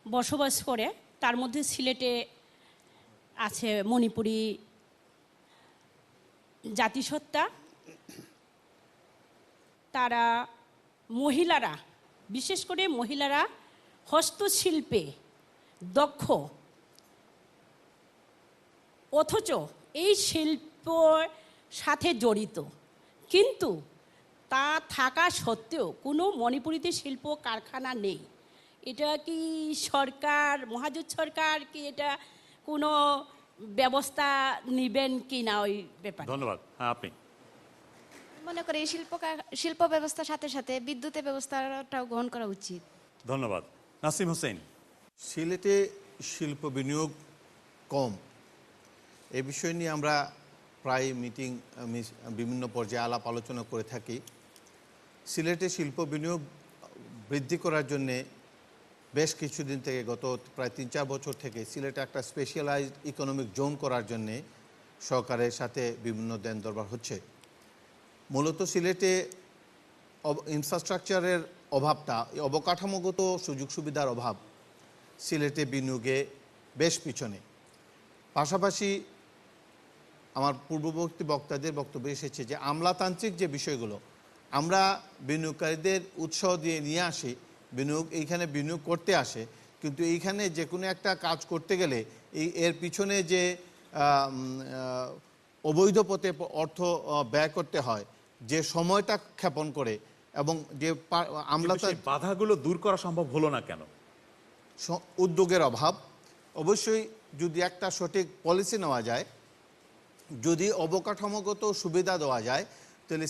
বসবাস করে, তার মধ্যে সিলেটে আছে মণিপুরি জাতিসত্তা। তারা মহিলারা, বিশেষ করে মহিলারা হস্তশিল্পে দক্ষ, অথচ এই শিল্প সাথে জড়িত, কিন্তু তা থাকা সত্ত্বেও কোনো মণিপুরিতে শিল্প কারখানা নেই। এটা কি সরকার, মহাজোট সরকার কি এটা কোনো ব্যবস্থা নেবেন কি না ওই ব্যাপারে? ধন্যবাদ। হ্যাঁ, আপনি। মনে করি শিল্প ব্যবস্থার সাথে সাথে বিদ্যুতের ব্যবস্থাটাও গ্রহণ করা উচিত। ধন্যবাদ। নাসিম হোসেন। সিলেটে শিল্প বিনিয়োগ কম, এ বিষয় নিয়ে আমরা প্রায় মিটিং বিভিন্ন পর্যায়ে আলাপ আলোচনা করে থাকি। সিলেটে শিল্প বিনিয়োগ বৃদ্ধি করার জন্যে বেশ কিছুদিন থেকে, গত প্রায় 3-4 বছর থেকে সিলেটে একটা স্পেশালাইজড ইকোনমিক জোন করার জন্যে সরকারের সাথে বিভিন্ন দেন দরবার হচ্ছে। মূলত সিলেটে ইনফ্রাস্ট্রাকচারের অভাবটা, অবকাঠামোগত সুযোগ সুবিধার অভাব সিলেটে বিনিয়োগে বেশ পিছনে। পাশাপাশি আমার পূর্ববর্তী বক্তাদের বক্তব্য এসেছে যে আমলাতান্ত্রিক যে বিষয়গুলো, আমরা বিনিয়োগকারীদের উৎসাহ দিয়ে নিয়ে আসি, এইখানে বিনিয়োগ করতে আসে, কিন্তু এইখানে যে কোনো একটা কাজ করতে গেলে এর পিছনে যে অবৈধ পথে অর্থ ব্যয় করতে হয়, যে সময়টা ক্ষেপণ করে, এবং যে বাধাগুলো দূর করা সম্ভব হলো না কেন? উদ্যোগের অভাব। অবশ্যই যদি একটা সঠিক পলিসি নেওয়া যায়, যদি অবকাঠামোগত সুবিধা দেওয়া যায়, তাহলে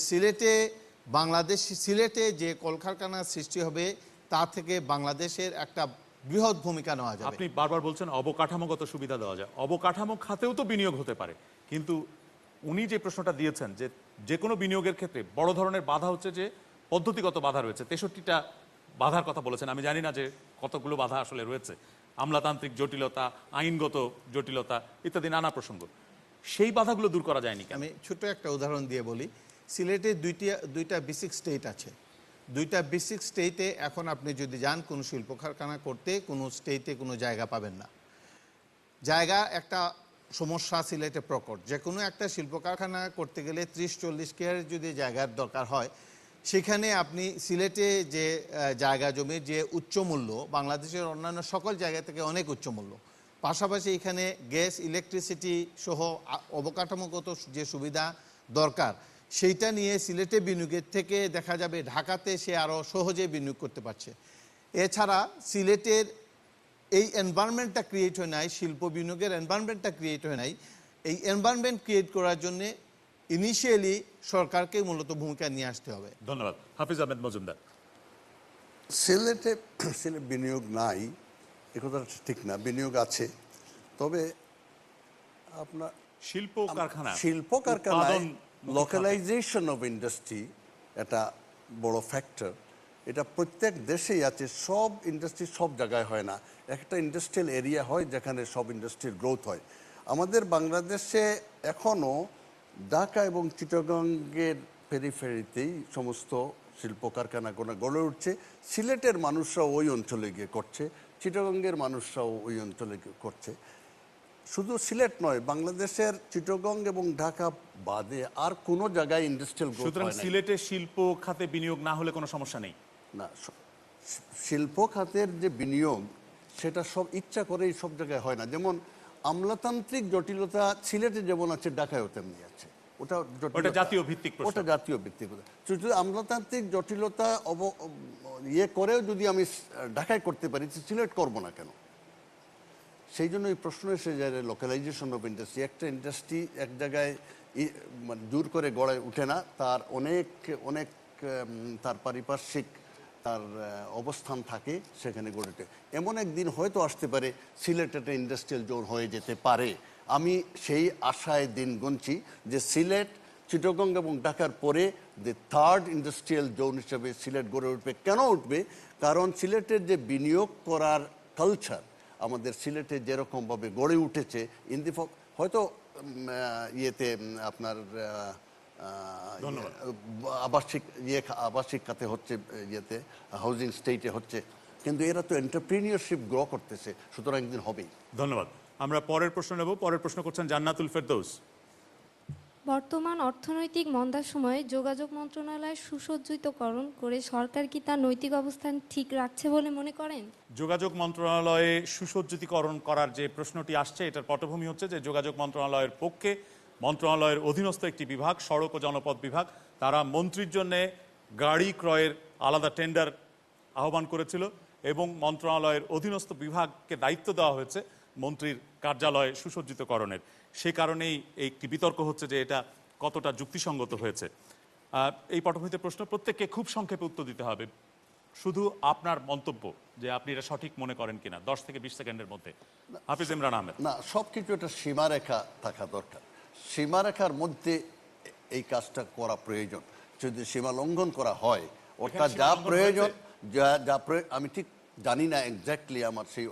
সিলেটে যে কলকারখানার সৃষ্টি হবে তা থেকে বাংলাদেশের একটা বৃহৎ ভূমিকা নেওয়া যাবে। আপনি বারবার বলছেন অবকাঠামোগত সুবিধা দেওয়া যায়, অবকাঠামো খাতেও তো বিনিয়োগ হতে পারে, কিন্তু উনি যে প্রশ্নটা দিয়েছেন যে কোনো বিনিয়োগের ক্ষেত্রে বড় ধরনের বাধা হচ্ছে যে পদ্ধতিগত বাধা রয়েছে। 63টা বাধার কথা বলেছেন, আমি জানি না যে কতগুলো বাধা আসলে রয়েছে, আমলাতান্ত্রিক জটিলতা, আইনগত জটিলতা ইত্যাদি নানা প্রসঙ্গ। সেই বাধাগুলো দূর করা যায়নি। আমি ছোট একটা উদাহরণ দিয়ে বলি, সিলেটে দুইটা বেসিক স্টেট আছে। দুইটা বেসিক স্টেটে এখন আপনি যদি যান কোনো শিল্প কারখানা করতে, কোনো স্টেটে কোনো জায়গা পাবেন না। জায়গা একটা সমস্যা সিলেটে প্রকট। যে কোনো একটা শিল্প কারখানা করতে গেলে 30-40 কেয়ার যদি জায়গার দরকার হয়, সেখানে আপনি সিলেটে যে জায়গা জমির যে উচ্চ মূল্য, বাংলাদেশের অন্যান্য সকল জায়গা থেকে অনেক উচ্চ মূল্য, পাশাপাশি এখানে গ্যাস, ইলেকট্রিসিটি সহ অবকাঠামোগত যে সুবিধা দরকার, সেইটা নিয়ে সিলেটে বিনিয়োগের থেকে দেখা যাবে ঢাকাতে সে আরও সহজে বিনিয়োগ করতে পারছে। এছাড়া সিলেটের এই এনভায়রনমেন্টটা ক্রিয়েট হয় নাই, শিল্প বিনিয়োগের এনভায়রনমেন্টটা ক্রিয়েট হয় নাই। এই এনভায়রনমেন্ট ক্রিয়েট করার জন্য ইনিশিয়ালি সরকারকে মূলত ভূমিকা নিয়ে আসতে হবে। ধন্যবাদ। হাফিজ আহমেদ মজুমদার। সিলেট বিনিয়োগ নাই এ কথাটা ঠিক না, বিনিয়োগ আছে। তবে আপনার শিল্প কারখানায় লোকালাইজেশন অফ ইন্ডাস্ট্রি একটা বড় ফ্যাক্টর। এটা প্রত্যেক দেশেই আছে, সব ইন্ডাস্ট্রি সব জায়গায় হয় না। একটা ইন্ডাস্ট্রিয়াল এরিয়া হয় যেখানে সব ইন্ডাস্ট্রির গ্রোথ হয়। আমাদের বাংলাদেশে এখনও ঢাকা এবং চিটাগংয়ের পেরিফেরিতেই সমস্ত শিল্প কারখানাগুলো গড়ে উঠছে। সিলেটের মানুষরাও ওই অঞ্চলে গিয়ে করছে, চিটাগংয়ের মানুষরাও ওই অঞ্চলে গিয়ে করছে। শুধু সিলেট নয়, বাংলাদেশের চিটাগং এবং ঢাকা বাদে আর কোনো জায়গায় ইন্ডাস্ট্রিয়াল গ্রোথ হয় না। সিলেটে শিল্প খাতে বিনিয়োগ না হলে কোনো সমস্যা নেই না। শিল্প খাতের যে বিনিয়োগ সেটা সব ইচ্ছা করেই সব জায়গায় হয় না। যেমন আমলাতান্ত্রিক জটিলতা সিলেটে যেমন আছে, ঢাকায়ও তেমনি আছে। ওটা জাতীয় ভিত্তিক, ওটা জাতীয় ভিত্তিক। যদি আমলাতান্ত্রিক জটিলতা করেও যদি আমি ঢাকায় করতে পারি, সিলেট করবো না কেন? সেই জন্য এই প্রশ্ন এসে যায় লোকালাইজেশন অফ ইন্ডাস্ট্রি। একটা ইন্ডাস্ট্রি এক জায়গায় মানে জোর করে গড়ে ওঠে না, তার অনেক অনেক তার পারিপার্শ্বিক তার অবস্থান থাকে, সেখানে গড়ে ওঠে। এমন একদিন হয়তো আসতে পারে সিলেট একটা ইন্ডাস্ট্রিয়াল জোন হয়ে যেতে পারে। আমি সেই আশায় দিন গুনছি যে সিলেট, চিটাগং এবং ঢাকার পরে যে থার্ড ইন্ডাস্ট্রিয়াল জোন হিসেবে সিলেট গড়ে উঠবে। কেন উঠবে? কারণ সিলেটের যে বিনিয়োগ করার কালচার আমাদের সিলেটে যেরকমভাবে গড়ে উঠেছে হয়তো ইয়েতে আপনার আবাসিক খাতে হচ্ছে, ইয়েতে হাউজিং স্টেটে হচ্ছে, কিন্তু এরা তো এন্টারপ্রিনিয়রশিপ গ্রো করতেছে, সুতরাং একদিন হবেই। ধন্যবাদ। আমরা পরের প্রশ্ন নেব। পরের প্রশ্ন করছেন জান্নাতুল ফেরদৌস। বর্তমান অর্থনৈতিক মন্দার সময়ে যোগাযোগ মন্ত্রণালয় সুসজ্জিতকরণ করে সরকার কি তার নৈতিক অবস্থান ঠিক রাখছে বলে মনে করেন? যোগাযোগ মন্ত্রণালয়ে সুসজ্জিতকরণ করার যে প্রশ্নটি আসছে, এটার পটভূমি হচ্ছে যে যোগাযোগ মন্ত্রণালয়ের পক্ষে মন্ত্রণালয়ের অধীনস্থ একটি বিভাগ, সড়ক ও জনপথ বিভাগ, তারা মন্ত্রীর জন্যে গাড়ি ক্রয়ের আলাদা টেন্ডার আহ্বান করেছিল এবং মন্ত্রণালয়ের অধীনস্থ বিভাগকে দায়িত্ব দেওয়া হয়েছে মন্ত্রীর কার্যালয় সুসজ্জিতকরণের। সে কারণেই একটি বিতর্ক হচ্ছে যে এটা কতটা যুক্তিসঙ্গত হয়েছে। এই পটভূমিতে প্রশ্ন, প্রত্যেককে খুব সংক্ষেপে উত্তর দিতে হবে, শুধু আপনার মন্তব্য যে আপনি এটা সঠিক মনে করেন কিনা, 10 থেকে 20 সেকেন্ডের মধ্যে। হাফিজ ইমরান আহমেদ। না, সব কিছু একটা সীমারেখা থাকা দরকার। সীমারেখার মধ্যে এই কাজটা করা প্রয়োজন। যদি সীমা লঙ্ঘন করা হয়, অর্থাৎ যা প্রয়োজন, আমি ঠিক জানি না এক্স্যাক্টলি, আমার সেই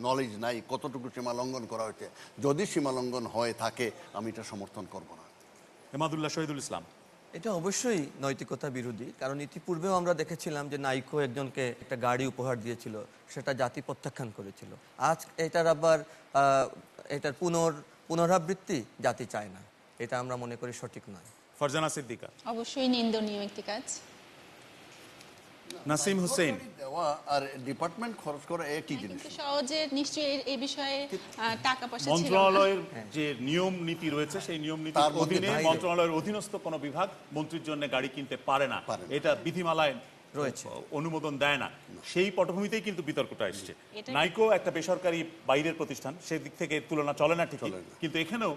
নলেজ নাই কতটুকু সীমা লঙ্ঘন করা হয়েছে। যদি সীমা লঙ্ঘন হয়ে থাকে আমি এটা সমর্থন করব না। এমাদুল্লাহ শহীদুল ইসলাম। এটা অবশ্যই নৈতিকতা বিরোধী, কারণ ইতিপূর্বেও আমরা দেখেছিলাম যে নাইকো একজনকে একটা গাড়ি উপহার দিয়েছিল, সেটা জাতি প্রত্যাখ্যান করেছিল। আজ এটার আবার এটার পুনরাবৃত্তি জাতি চায় না, এটা আমরা মনে করি সঠিক নয়। ফারজানা সিদ্দিকা। অবশ্যই নিন্দনীয় একটি কাজ। নাসিম হুসেইন। দেওয়া আর ডিপার্টমেন্ট খরচ করা একই জিনিস। সহজে নিশ্চয়ই এই বিষয়ে টাকা পয়সা ছিল না। মন্ত্রণালয়ের যে নিয়ম নীতি রয়েছে, সেই নিয়ম নীতির অধীনে মন্ত্রণালয়ের অধীনস্থ কোনো বিভাগ মন্ত্রীর জন্য গাড়ি কিনতে পারে না, এটা বিধিমালায় রয়েছে, অনুমোদন দেয় না। সেই পটভূমিতেই কিন্তু বিতর্কটা এসেছে। নাইকো একটা বেসরকারি বাইরের প্রতিষ্ঠান, সেই দিক থেকে তুলনা চলে না ঠিকই, কিন্তু এখানেও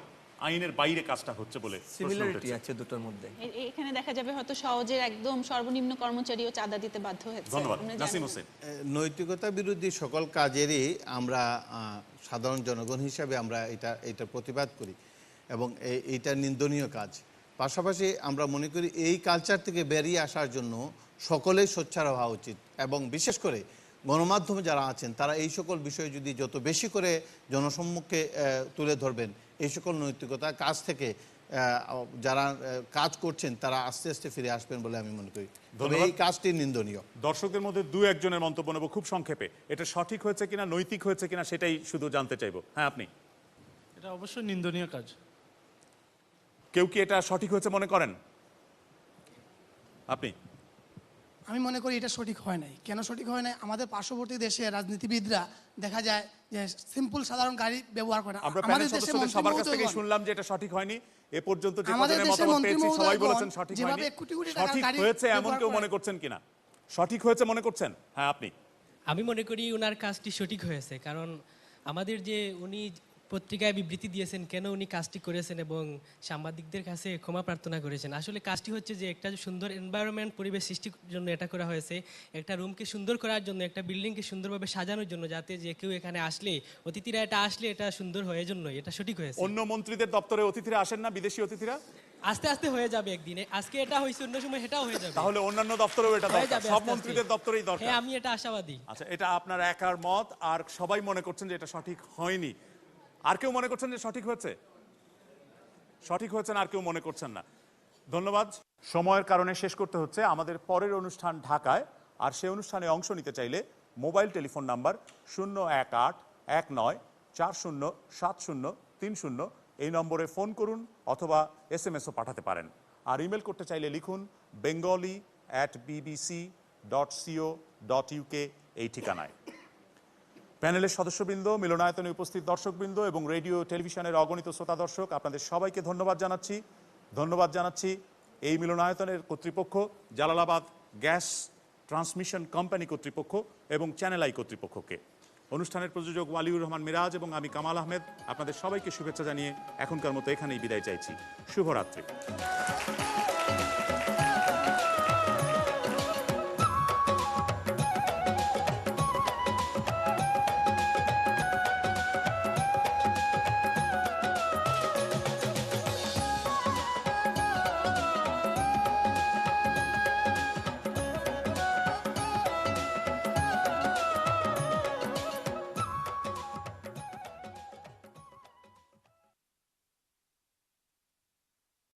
আইনের বাইরে কাজটা হচ্ছে বলে সিমিলারিটি আছে দুটোর মধ্যে। এখানে দেখা যাবে হয়তো সহজের একদম সর্বনিম্ন কর্মচারীও চাঁদা দিতে বাধ্য হচ্ছে। ধন্যবাদ। নাসিম হোসেন। নৈতিকতা বিরোধী সকল কাজেরই আমরা সাধারণ জনগণ হিসাবে আমরা এটা প্রতিবাদ করি এবং এইটা নিন্দনীয় কাজ। পাশাপাশি আমরা মনে করি এই কালচার থেকে বেরিয়ে আসার জন্য সকলেই সোচ্চার হওয়া উচিত এবং বিশেষ করে গণমাধ্যমে যারা আছেন তারা এই সকল বিষয় যদি যত বেশি করে জনসম্মুখে তুলে ধরবেন, এই সকল নৈতিকতা কাজ থেকে যারা কাজ করছেন তারা আস্তে আস্তে ফিরে আসবেন বলে আমি মনে করি। তবে এই কাজটি নিন্দনীয়। দর্শকদের মধ্যে দু একজনের মন্তব্য নেব খুব সংক্ষেপে। এটা সঠিক হয়েছে কিনা, নৈতিক হয়েছে কিনা, সেটাই শুধু জানতে চাইবো। হ্যাঁ, আপনি। এটা অবশ্যই নিন্দনীয় কাজ। কেউ কি এটা সঠিক হয়েছে মনে করেন? আপনি? আমি মনে করি এটা সঠিক হয় নাই। কেন সঠিক হয় নাই? আমাদের পার্শ্ববর্তী দেশে রাজনীতিবিদরা দেখা যায় যে সিম্পল সাধারণ গাড়ি ব্যবহার করে। আমরা প্যানেল সদস্যদের সবার কাছ থেকে শুনলাম যে এটা সঠিক হয়নি। এ পর্যন্ত যে কজনের মতামত পেয়েছি সবাই বলেছেন সঠিক হয়নি। সঠিক হয়েছে এমন কেউ মনে করছেন কিনা? সঠিক হয়েছে মনে করছেন? হ্যাঁ, আপনি। আমি মনে করি ওনার কাজটি সঠিক হয়েছে, কারণ আমাদের যে উনি পত্রিকায় বিবৃতি দিয়েছেন কেন উনি কাজটি করেছেন এবং সাংবাদিকদের কাছে ক্ষমা প্রার্থনা করেছেন। আসলে কাজটি হচ্ছে যে একটা সুন্দর এনভায়রনমেন্ট পরিবেশ সৃষ্টির জন্য এটা করা হয়েছে, একটা রুমকে সুন্দর করার জন্য, একটা বিল্ডিংকে সুন্দরভাবে সাজানোর জন্য, যাতে যে কেউ এখানে আসলে অতিথিরা এটা আসলে এটা সুন্দর হয়ে জন্য এটা সঠিক হয়েছে। অন্য মন্ত্রীদের দপ্তরে অতিথিরা আসেন না, বিদেশি অতিথিরা? আস্তে আস্তে হয়ে যাবে একদিনে। আজকে এটা হয়েছে, অন্য সময় এটাও হয়ে যাবে। তাহলে অন্যান্য দপ্তরেও এটা দরকার, সব মন্ত্রীদের দপ্তরেই দরকার। হ্যাঁ, আমি এটা আশাবাদী। আচ্ছা, এটা আপনার একার মত, আর সবাই মনে করছেন যে এটা সঠিক হয়নি। আর কেউ মনে করছেন যে সঠিক হয়েছে? সঠিক হয়েছেন আর কেউ মনে করছেন না। ধন্যবাদ। সময়ের কারণে শেষ করতে হচ্ছে। আমাদের পরের অনুষ্ঠান ঢাকায়, আর সেই অনুষ্ঠানে অংশ নিতে চাইলে মোবাইল টেলিফোন নাম্বার 01819407030 এই নম্বরে ফোন করুন অথবা SMS ও পাঠাতে পারেন। আর ইমেল করতে চাইলে লিখুন bengali@bbc.co.uk এই ঠিকানায়। প্যানেলের সদস্যবৃন্দ, মিলনায়তনে উপস্থিত দর্শকবৃন্দ এবং রেডিও টেলিভিশনের অগণিত শ্রোতা দর্শক, আপনাদের সবাইকে ধন্যবাদ জানাচ্ছি। ধন্যবাদ জানাচ্ছি এই মিলনায়তনের কর্তৃপক্ষ, জালালাবাদ গ্যাস ট্রান্সমিশন কোম্পানি কর্তৃপক্ষ এবং চ্যানেল আই কর্তৃপক্ষকে। অনুষ্ঠানের প্রযোজক ওয়ালিউর রহমান মিরাজ এবং আমি কামাল আহমেদ আপনাদের সবাইকে শুভেচ্ছা জানিয়ে এখনকার মতো এখানেই বিদায় চাইছি। শুভরাত্রি।